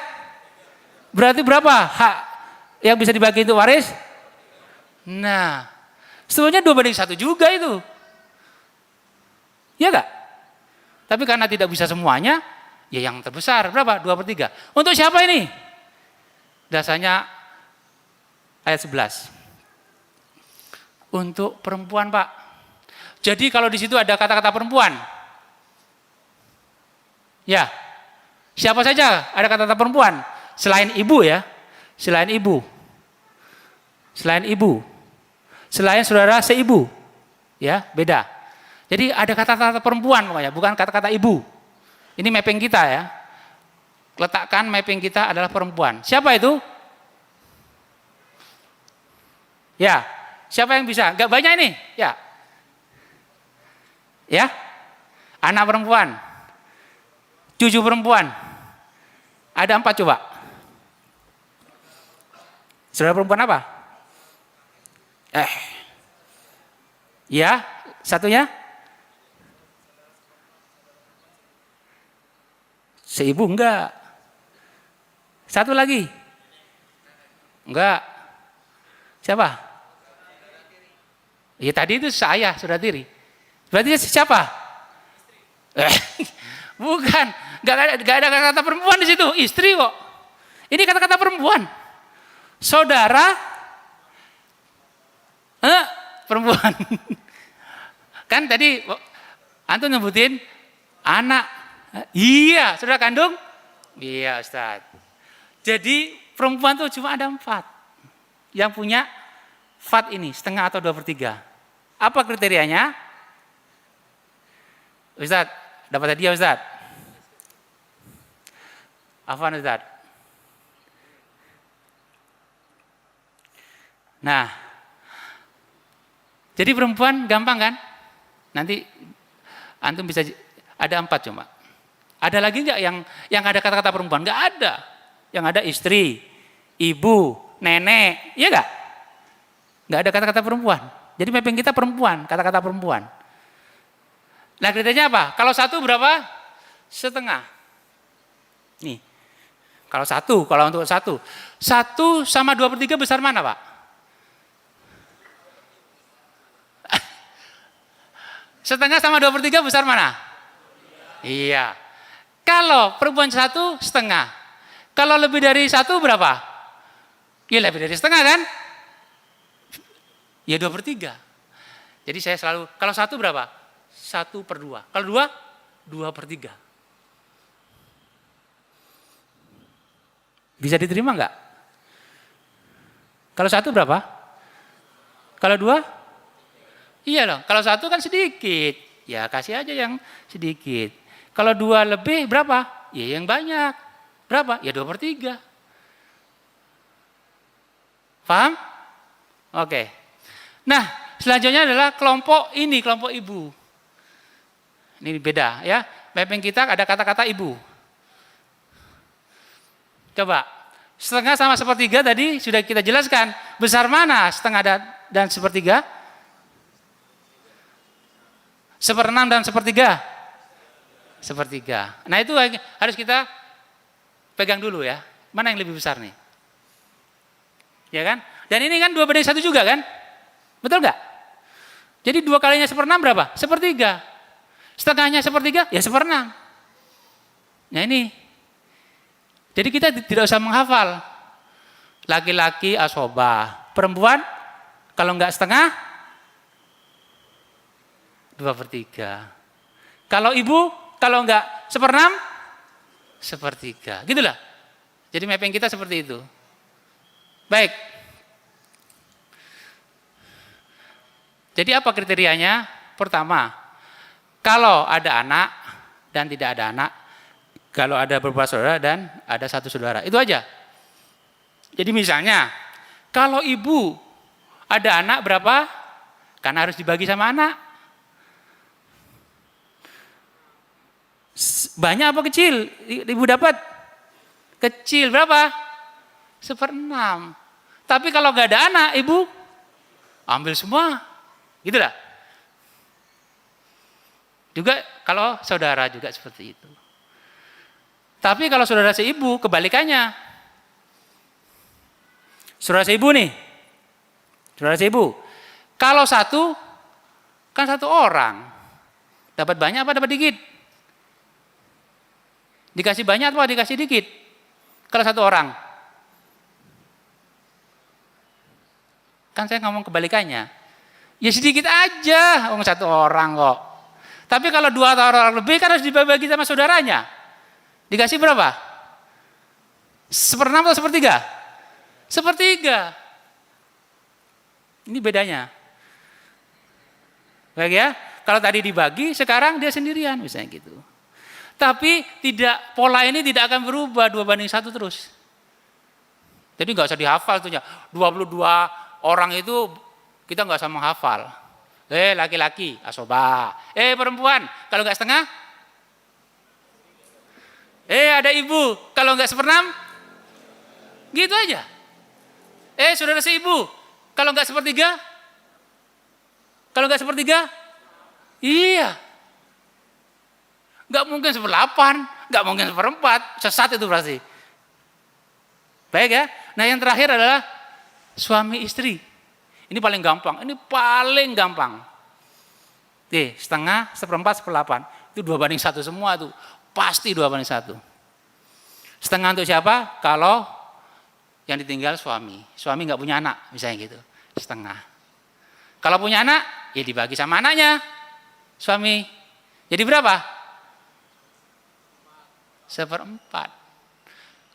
Berarti berapa hak yang bisa dibagi untuk waris? Nah, sebenarnya 2/1 juga itu. Ya enggak? Tapi karena tidak bisa semuanya, ya yang terbesar berapa? 2/3. Untuk siapa ini? Dasarnya ayat 11. Untuk perempuan Pak. Jadi kalau di situ ada kata-kata perempuan. Ya, siapa saja ada kata-kata perempuan? Selain ibu ya. Selain ibu. Selain ibu. Selain saudara seibu. Ya, beda. Jadi ada kata-kata perempuan pokoknya, bukan kata-kata ibu. Ini mapping kita ya. Letakkan mapping kita adalah perempuan. Siapa itu? Ya, siapa yang bisa? Gak banyak ini. Ya. Ya. Anak perempuan. Cucu perempuan. Ada 4 coba. Saudara perempuan apa? Ya, satunya? Seibu enggak. Satu lagi? Enggak. Siapa? Ya tadi itu saya, saudara tiri. Berarti siapa? Bukan. Enggak ada kata-kata perempuan di situ. Istri kok. Ini kata-kata perempuan. Saudara perempuan. Kan tadi antum nyebutin anak. Iya, saudara kandung? Iya, Ustaz. Jadi perempuan tuh cuma ada 4 yang punya fat ini, setengah atau 2/3. Apa kriterianya? Ustaz, dapat hadiah Ustaz. Afwan Ustaz. Nah, jadi perempuan gampang kan? Nanti antum bisa ada 4 cuma. Ada lagi nggak yang ada kata-kata perempuan? Nggak ada. Yang ada istri, ibu, nenek, iya nggak? Nggak ada kata-kata perempuan. Jadi mapping kita perempuan, kata-kata perempuan. Nah kriterianya apa? Kalau 1 berapa? Setengah. Nih, kalau untuk 1 sama 2/3 besar mana Pak? Setengah sama 2/3 besar mana? Iya. Kalau perempuan 1 setengah. Kalau lebih dari 1 berapa? Ya lebih dari setengah kan? Ya 2/3. Jadi saya selalu, kalau 1 berapa? 1/2. Kalau 2, 2/3. Bisa diterima enggak? Kalau 1 berapa? Kalau 2? Iya dong, kalau 1 kan sedikit. Ya kasih aja yang sedikit. Kalau 2 lebih berapa? Ya yang banyak. Berapa? Ya 2/3. Paham? Oke. Nah, selanjutnya adalah kelompok ini, kelompok ibu. Ini beda ya. Mapping kita ada kata-kata ibu. Coba, setengah sama 1/3 tadi sudah kita jelaskan. Besar mana setengah dan 1/3? 1/6 dan 1/3? 1/3. Nah itu harus kita pegang dulu ya. Mana yang lebih besar nih? Ya kan? Dan ini kan 2/1 juga kan? Betul nggak? Jadi 2 kalinya 1/6 berapa? 1/3. Setengahnya 1/3 ya 1/6. Nah ini. Jadi kita tidak usah menghafal. Laki-laki asobah. Perempuan kalau nggak setengah 2/3. Kalau ibu kalau enggak 1/6, 1/3. Gitulah. Jadi mapping kita seperti itu. Baik. Jadi apa kriterianya? Pertama, kalau ada anak, dan tidak ada anak. Kalau ada beberapa saudara dan ada satu saudara. Itu aja. Jadi misalnya, kalau ibu ada anak berapa? Karena harus dibagi sama anak. Banyak apa kecil? Ibu dapat? Kecil berapa? 1/6. Tapi kalau nggak ada anak, ibu ambil semua. Gitu lah. Juga kalau saudara juga seperti itu. Tapi kalau saudara seibu, kebalikannya. Saudara seibu nih. Saudara seibu. Kalau satu, kan satu orang. Dapat banyak apa dapat dikit? Dikasih banyak atau dikasih dikit? Kalau satu orang. Kan saya ngomong kebalikannya. Ya sedikit aja, satu orang kok. Tapi kalau 2 atau orang lebih kan harus dibagi sama saudaranya. Dikasih berapa? 1/6 atau 1/3? 1/3. Ini bedanya. Baik ya, kalau tadi dibagi, sekarang dia sendirian misalnya gitu. Tapi pola ini tidak akan berubah 2/1 terus. Jadi nggak usah dihafal tuhnya. 22 orang itu kita nggak usah menghafal. Laki-laki, asoba. Perempuan, kalau nggak setengah? Ada ibu, kalau nggak 1/6? Gitu aja. Saudara seibu, kalau nggak 1/3? Kalau nggak 1/3? Iya. Nggak mungkin 1/8, nggak mungkin 1/4, sesat itu berarti. Baik ya. Nah yang terakhir adalah suami istri. Ini paling gampang, setengah, 1/4, 1/8. Itu 2/1 semua tuh. Pasti 2/1. Setengah untuk siapa? Kalau yang ditinggal suami. Suami nggak punya anak, misalnya gitu. Setengah. Kalau punya anak, ya dibagi sama anaknya. Suami. Jadi berapa? 1/4.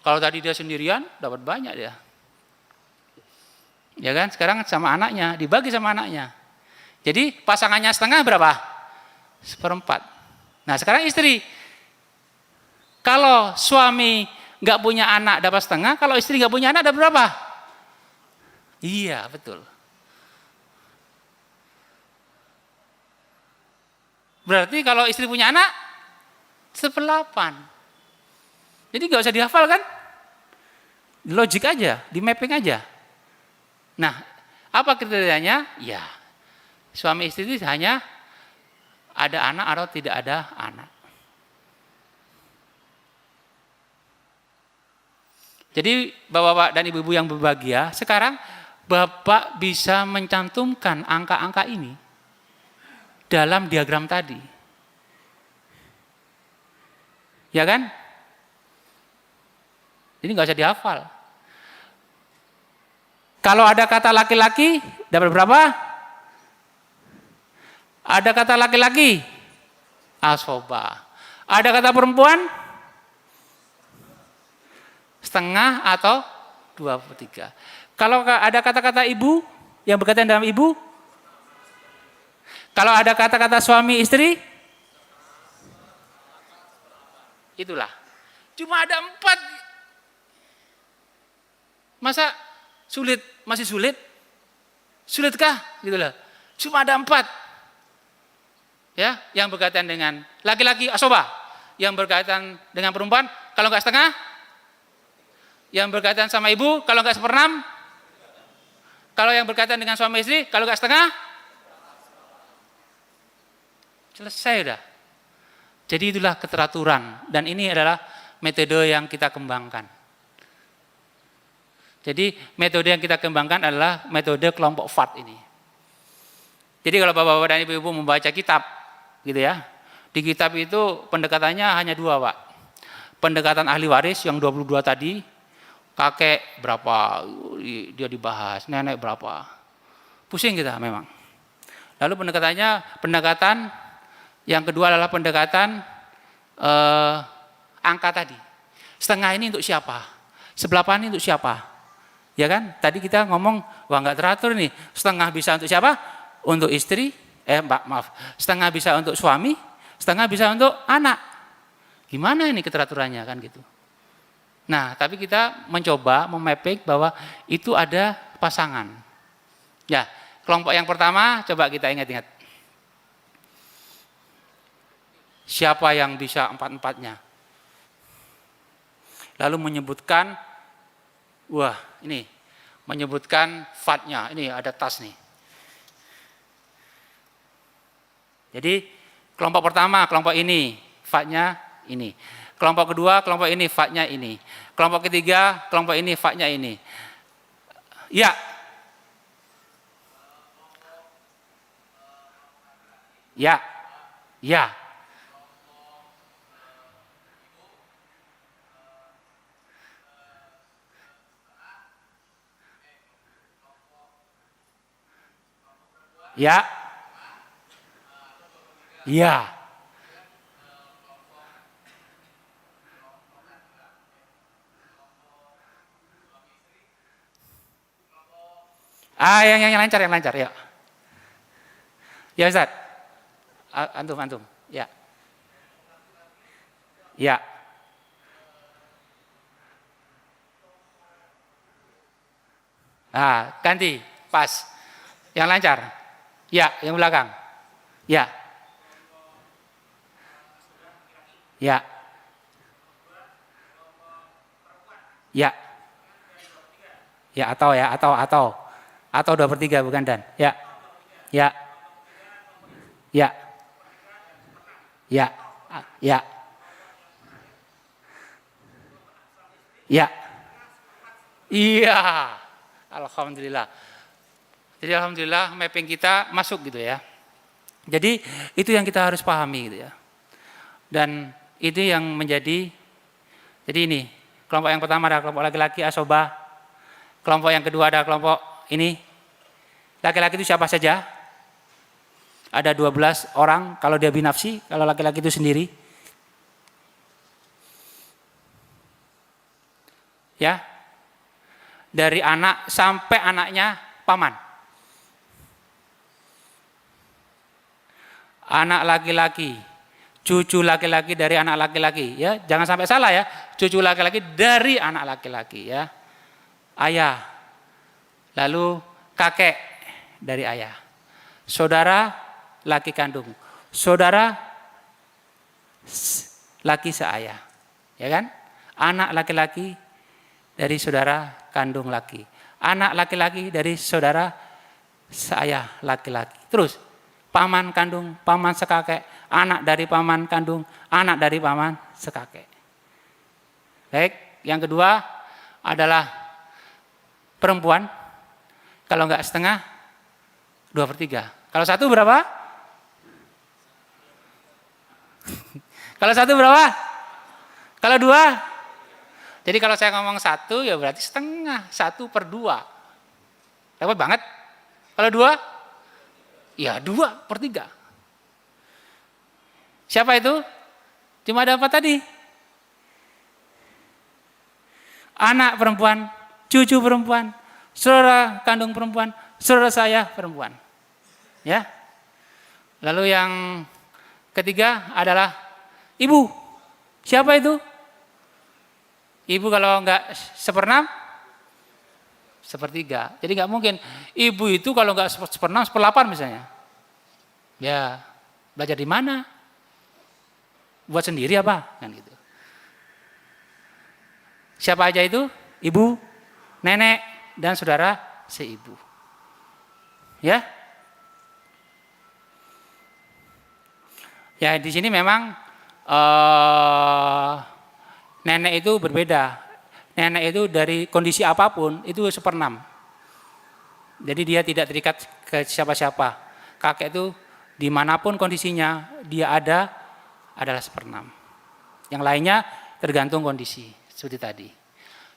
Kalau tadi dia sendirian, dapat banyak dia. Ya kan? Sekarang sama anaknya, dibagi sama anaknya. Jadi pasangannya setengah berapa? 1/4. Nah sekarang istri. Kalau suami nggak punya anak dapat setengah, kalau istri nggak punya anak dapat berapa? Iya betul. Berarti kalau istri punya anak 1/8. Jadi nggak usah dihafal kan? Logik aja, di mapping aja. Nah, apa kriterianya? Ya, suami istri itu hanya ada anak atau tidak ada anak. Jadi bapak-bapak dan ibu-ibu yang berbahagia, sekarang bapak bisa mencantumkan angka-angka ini dalam diagram tadi. Ya kan? Ini nggak usah dihafal. Kalau ada kata laki-laki, dapat berapa? Ada kata laki-laki, asoba. Ada kata perempuan, setengah atau 2/3. Kalau ada kata-kata ibu yang berkaitan dalam ibu, kalau ada kata-kata suami istri, itulah. Cuma ada 4. Masa sulit? Masih sulit? Sulitkah? Gitu loh. Cuma ada 4. Ya, yang berkaitan dengan laki-laki asoba, yang berkaitan dengan perempuan, kalau nggak setengah, yang berkaitan sama ibu, kalau nggak 1/6, kalau yang berkaitan dengan suami istri, kalau nggak setengah, selesai udah. Jadi itulah keteraturan, dan ini adalah metode yang kita kembangkan. Jadi metode yang kita kembangkan adalah metode kelompok FAT ini. Jadi kalau bapak-bapak dan ibu-ibu membaca kitab, gitu ya, di kitab itu pendekatannya hanya 2, Pak. Pendekatan ahli waris yang 22 tadi, kakek berapa dia dibahas, nenek berapa, pusing kita memang. Lalu pendekatan yang kedua adalah pendekatan angka tadi. Setengah ini untuk siapa? 1/8 ini untuk siapa? Ya kan? Tadi kita ngomong, wah nggak teratur nih. Setengah bisa untuk siapa? Untuk istri, setengah bisa untuk suami, setengah bisa untuk anak. Gimana ini keteraturannya kan gitu. Nah, tapi kita mencoba memapping bahwa itu ada pasangan. Ya, kelompok yang pertama coba kita ingat-ingat. Siapa yang bisa empat-empatnya? Lalu menyebutkan, wah ini, menyebutkan fatnya, ini ada tas nih. Jadi kelompok pertama, kelompok ini, fatnya ini. Kelompok kedua, kelompok ini, fatnya ini. Kelompok ketiga, kelompok ini, fatnya ini. Ya. Ya. Ya. Ya. Ya. Yang lancar ya. Ya Ustaz. Antum. Ya. Ya. Ganti. Pas. Yang lancar. Ya, yang belakang. Ya. Ya. Ya. Ya, atau 2/3 bukan dan. Ya. Ya. Ya. Ya. Ya. Ya. Iya. Alhamdulillah. Jadi alhamdulillah mapping kita masuk gitu ya. Jadi itu yang kita harus pahami gitu ya. Dan itu yang menjadi, jadi ini, kelompok yang pertama adalah kelompok laki-laki asobah. Kelompok yang kedua ada kelompok ini. Laki-laki itu siapa saja? Ada 12 orang kalau dia binafsi, kalau laki-laki itu sendiri. Ya. Dari anak sampai anaknya paman. Anak laki-laki, cucu laki-laki dari anak laki-laki, ya. Jangan sampai salah ya. Cucu laki-laki dari anak laki-laki ya. Ayah, lalu kakek dari ayah, saudara laki kandung, saudara laki seayah, ya kan? Anak laki-laki dari saudara kandung laki, anak laki-laki dari saudara seayah laki-laki. Terus paman kandung, paman sekakek, anak dari paman kandung, anak dari paman sekakek. Baik, yang kedua adalah perempuan, kalau enggak setengah 2/3. Kalau satu berapa? Kalau satu berapa? Kalau dua? Jadi kalau saya ngomong satu ya berarti setengah, 1/2. Dapat banget. Kalau dua? Ya 2/3. Siapa itu? Cuma ada apa tadi? Anak perempuan, cucu perempuan, saudara kandung perempuan, saudara saya perempuan. Ya. Lalu yang ketiga adalah ibu. Siapa itu? Ibu kalau enggak 1/6, 1/3. Jadi enggak mungkin. Ibu itu kalau enggak 1/6, 1/8 misalnya. Ya, belajar di mana? Buat sendiri apa? Kan gitu. Siapa aja itu? Ibu, nenek, dan saudara seibu. Ya. Ya, di sini memang nenek itu berbeda. Nenek itu dari kondisi apapun itu 1/6. Jadi dia tidak terikat ke siapa-siapa. Kakek itu dimanapun kondisinya dia ada adalah 1/6. Yang lainnya tergantung kondisi seperti tadi.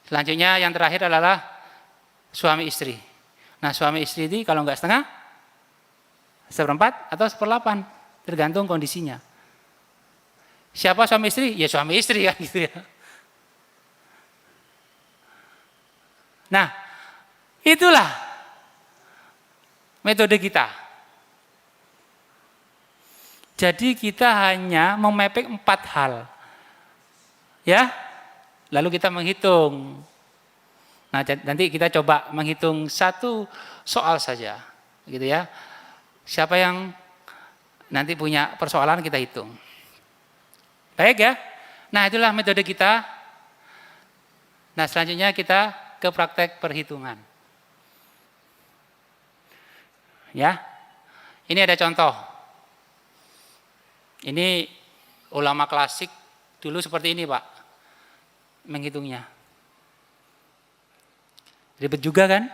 Selanjutnya yang terakhir adalah suami istri. Nah suami istri ini kalau enggak setengah, 1/4 atau 1/8 tergantung kondisinya. Siapa suami istri? Ya suami istri kan gitu ya. Nah, itulah metode kita. Jadi kita hanya memapping 4 hal. Ya, lalu kita menghitung. Nah, nanti kita coba menghitung satu soal saja, gitu ya. Siapa yang nanti punya persoalan kita hitung. Baik ya. Nah, itulah metode kita. Nah, selanjutnya kita ke praktek perhitungan. Ya. Ini ada contoh. Ini ulama klasik dulu seperti ini, Pak. Menghitungnya. Ribet juga kan?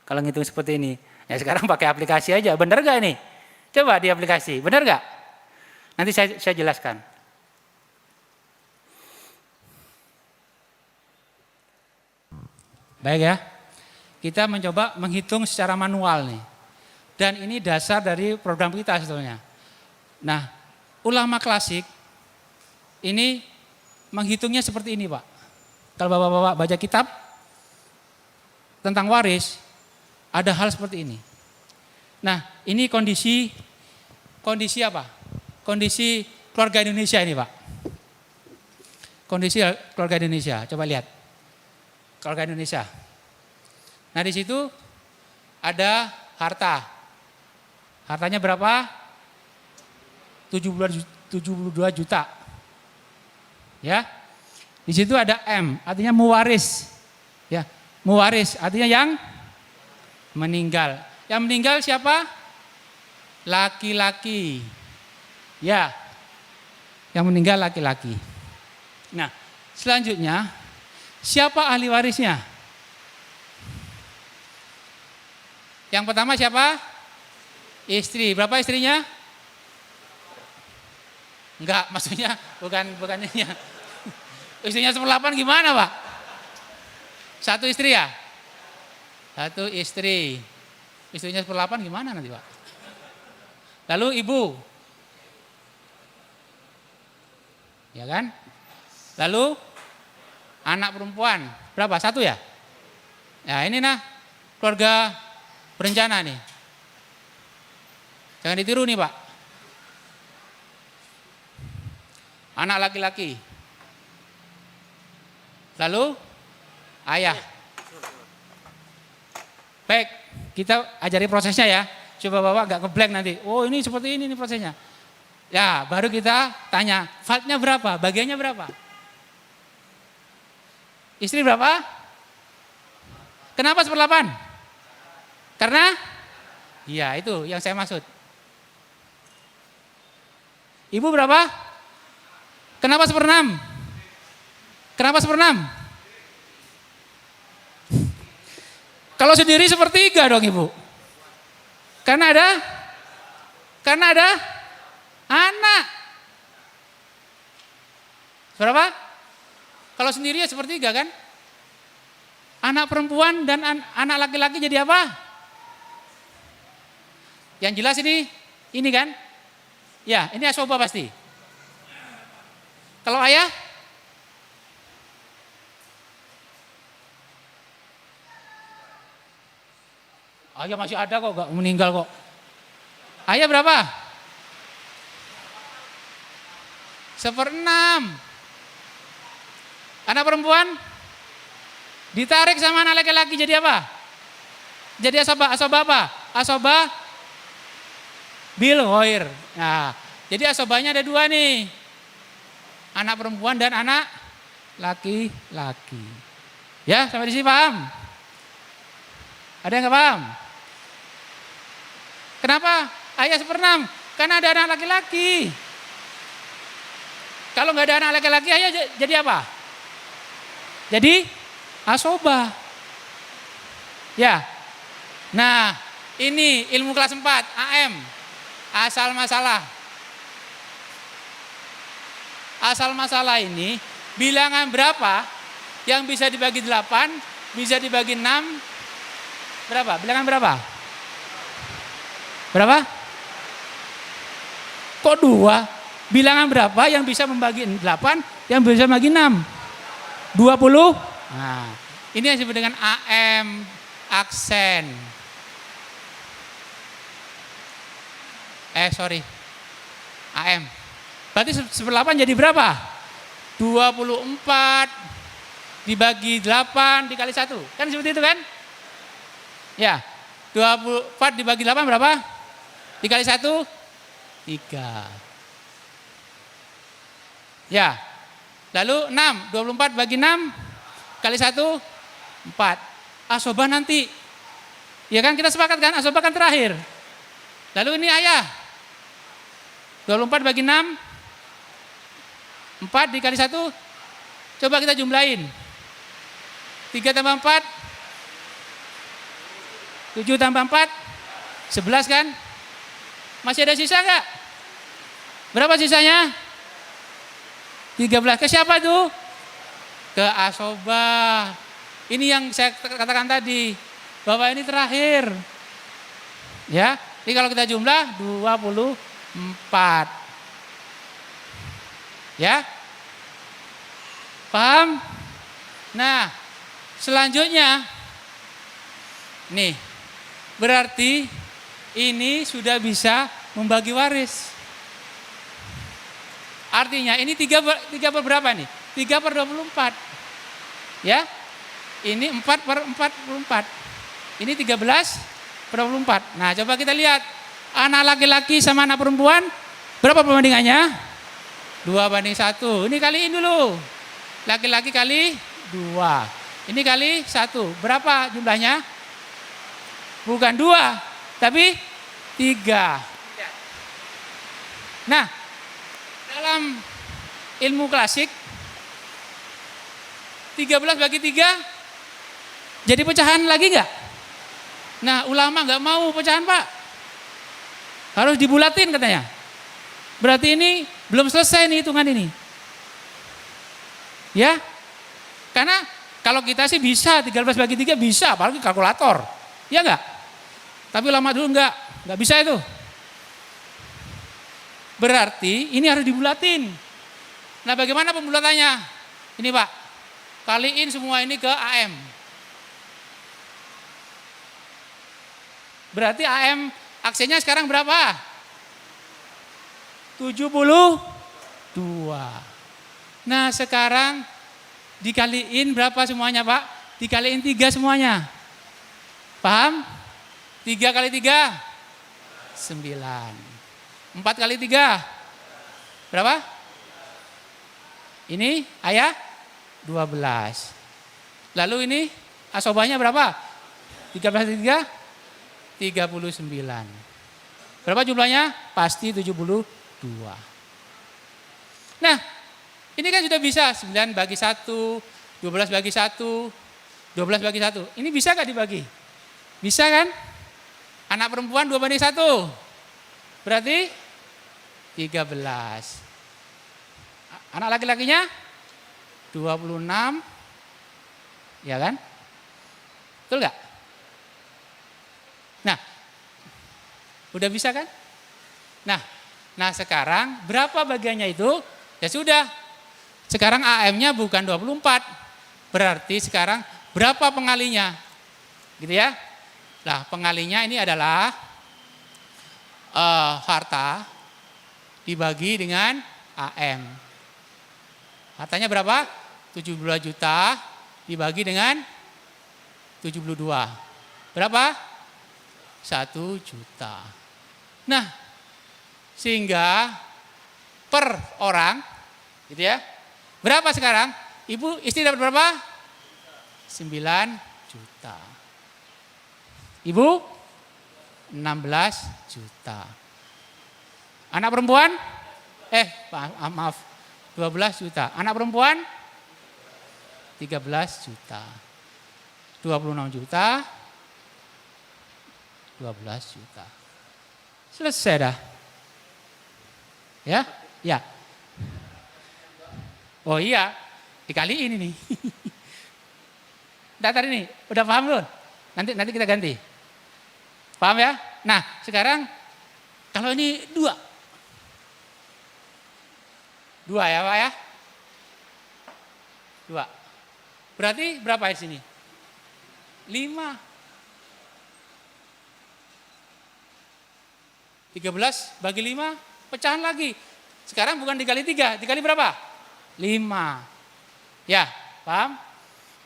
Kalau ngitung seperti ini. Ya sekarang pakai aplikasi aja. Benar gak ini? Coba di aplikasi. Benar gak? Nanti saya jelaskan. Baik ya. Kita mencoba menghitung secara manual nih. Dan ini dasar dari program kita sebetulnya. Nah, ulama klasik ini menghitungnya seperti ini, Pak. Kalau Bapak-bapak baca kitab tentang waris, ada hal seperti ini. Nah, ini kondisi apa? Kondisi keluarga Indonesia ini, Pak. Kondisi keluarga Indonesia, coba lihat. Keluarga Indonesia. Nah, di situ ada harta. Hartanya berapa? 72 juta. Ya. Di situ ada M, artinya muwaris. Ya, muwaris artinya yang meninggal. Yang meninggal siapa? Laki-laki. Ya. Yang meninggal laki-laki. Nah, selanjutnya siapa ahli warisnya? Yang pertama siapa? Istri. Berapa istrinya? Enggak, maksudnya bukan ini. Istrinya 1/8 gimana, Pak? Satu istri ya? Satu istri. Istrinya 1/8 gimana nanti, Pak? Lalu ibu. Ya kan? Lalu anak perempuan. Berapa? Satu ya? Ya ini nah keluarga berencana nih. Jangan ditiru nih, Pak. Anak laki-laki. Lalu ayah. Baik, kita ajari prosesnya ya. Coba Bapak gak ngeblank nanti. Oh ini seperti ini prosesnya. Ya baru kita tanya, fatnya berapa? Bagiannya berapa? Istri berapa? Kenapa 1/8? Karena? Iya itu yang saya maksud. Ibu berapa? Kenapa 1/6? Kenapa 1/6? Kalau sendiri 1/3 dong Ibu. Karena ada anak. Berapa? Kalau sendiri ya 1/3 kan? Anak perempuan dan anak laki-laki jadi apa? Yang jelas ini kan? Ya, ini asoba pasti. Kalau ayah? Ayah masih ada kok, gak meninggal kok. Ayah berapa? 1/6. Anak perempuan? Ditarik sama anak laki-laki jadi apa? Jadi asoba apa? Asoba bil ghair. Nah, jadi asobanya ada 2 nih. Anak perempuan dan anak laki-laki. Ya, sampai di sini paham? Ada yang nggak paham? Kenapa? Ayah 1/6. Karena ada anak laki-laki. Kalau nggak ada anak laki-laki, ayah jadi apa? Jadi asoba. Ya. Nah, ini ilmu kelas 4 AM. Asal masalah. Asal masalah ini bilangan berapa yang bisa dibagi 8, bisa dibagi 6. Berapa? Bilangan berapa? Berapa? Kok 2? Bilangan berapa yang bisa membagi 8, yang bisa membagi 6? 20? Nah, ini yang disebut dengan AM, aksen. AM. Berarti 1/8 jadi berapa? 24 dibagi 8 dikali 1. Kan seperti itu kan? Ya, 24 dibagi 8 berapa? Dikali 1, 3. Ya, lalu 6, 24 bagi 6 kali 1, 4. Asobah nanti. Ya kan kita sepakat kan? Asobah kan terakhir. Lalu ini ayah. 24 bagi 6, 4 dikali 1. Coba kita jumlahin. 3 tambah 4, 7 tambah 4, 11 kan? Masih ada sisa enggak? Berapa sisanya? 13. Ke siapa itu? Ke asobah. Ini yang saya katakan tadi, bahwa ini terakhir. Ya, ini kalau kita jumlah 24. Ya? Paham? Nah, selanjutnya nih, berarti ini sudah bisa membagi waris. Artinya ini 3 per berapa nih? 3 per 24. Ya, ini 4 per 44. Ini 13 per 24. Nah, coba kita lihat. Anak laki-laki sama anak perempuan, berapa perbandingannya? 2:1. Ini kaliin dulu. Laki-laki kali 2. Ini kali 1. Berapa jumlahnya? Bukan 2, tapi 3. Nah, dalam ilmu klasik 13 bagi 3 jadi pecahan lagi enggak? Nah, ulama enggak mau pecahan, Pak. Harus dibulatin katanya. Berarti ini belum selesai nih hitungan ini. Ya. Karena kalau kita sih bisa 13 bagi 3 bisa, apalagi kalkulator. Ya enggak? Tapi ulama dulu enggak bisa itu. Berarti ini harus dibulatin. Nah, bagaimana pembulatannya? Ini, Pak. Kaliin semua ini ke AM. Berarti AM aksinya sekarang berapa? 72. Nah, sekarang dikaliin berapa semuanya, Pak? Dikaliin 3 semuanya. Paham? 3 kali 3, 9. 4 kali 3, berapa? Ini ayah 12. Lalu ini asobahnya berapa? 13 kali 3, 39. Berapa jumlahnya? Pasti 72. Nah, ini kan sudah bisa 9 bagi 1, 12 bagi 1, 12 bagi 1. Ini bisa gak dibagi? Bisa kan? Anak perempuan 2:1. Berarti 13. Anak laki-lakinya 26. Ya kan? Betul gak? Nah, udah bisa kan? Nah sekarang berapa bagiannya itu? Ya sudah. Sekarang AM-nya bukan 24. Berarti sekarang berapa pengalinya? Gitu ya. Nah, pengalinya ini adalah harta dibagi dengan AM. Hartanya berapa? 72 juta dibagi dengan 72. Berapa? 1 juta. Nah, sehingga per orang, gitu ya. Berapa sekarang? Ibu, istri dapat berapa? 9 juta. Ibu 16 juta. Anak perempuan? Maaf, 12 juta. Anak perempuan? 13 juta. 26 juta. 12 juta. Selesai dah. Ya? Ya. Oh iya, dikaliin ini. Datar ini, udah paham belum? Nanti kita ganti. Paham ya? Nah, sekarang kalau ini 2. 2 ya, Pak ya? 2. Berarti berapa di sini? 5. 13 bagi 5, pecahan lagi. Sekarang bukan dikali 3, dikali berapa? Ya, paham?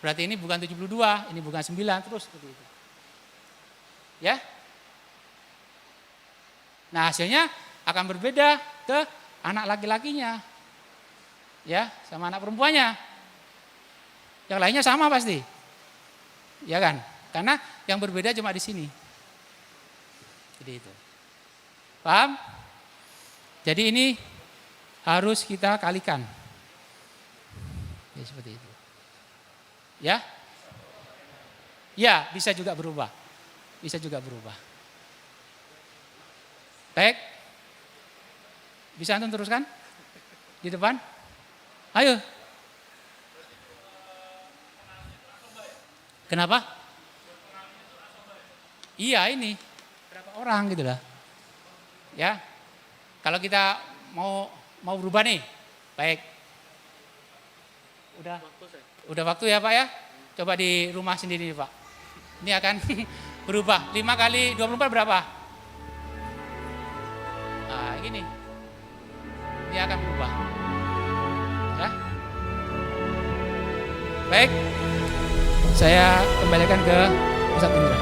Berarti ini bukan 72, ini bukan 9, terus seperti itu. Ya? Nah, hasilnya akan berbeda ke anak laki-lakinya. Ya, sama anak perempuannya. Yang lainnya sama pasti. Ya kan? Karena yang berbeda cuma di sini. Jadi itu. Paham? Jadi ini harus kita kalikan. Ya, seperti itu. Ya? Ya, bisa juga berubah. Bisa juga berubah. Baik. Bisa antum teruskan? Di depan? Ayo. Kenapa? Iya ini. Berapa orang gitu lah. Ya. Kalau kita mau berubah nih. Baik. Udah waktu ya Pak ya? Coba di rumah sendiri Pak. Ini akan berubah. 5 kali 24 berapa? Nah gini. Ini akan berubah. Ya. Baik. Saya kembalikan ke Ustaz Indra.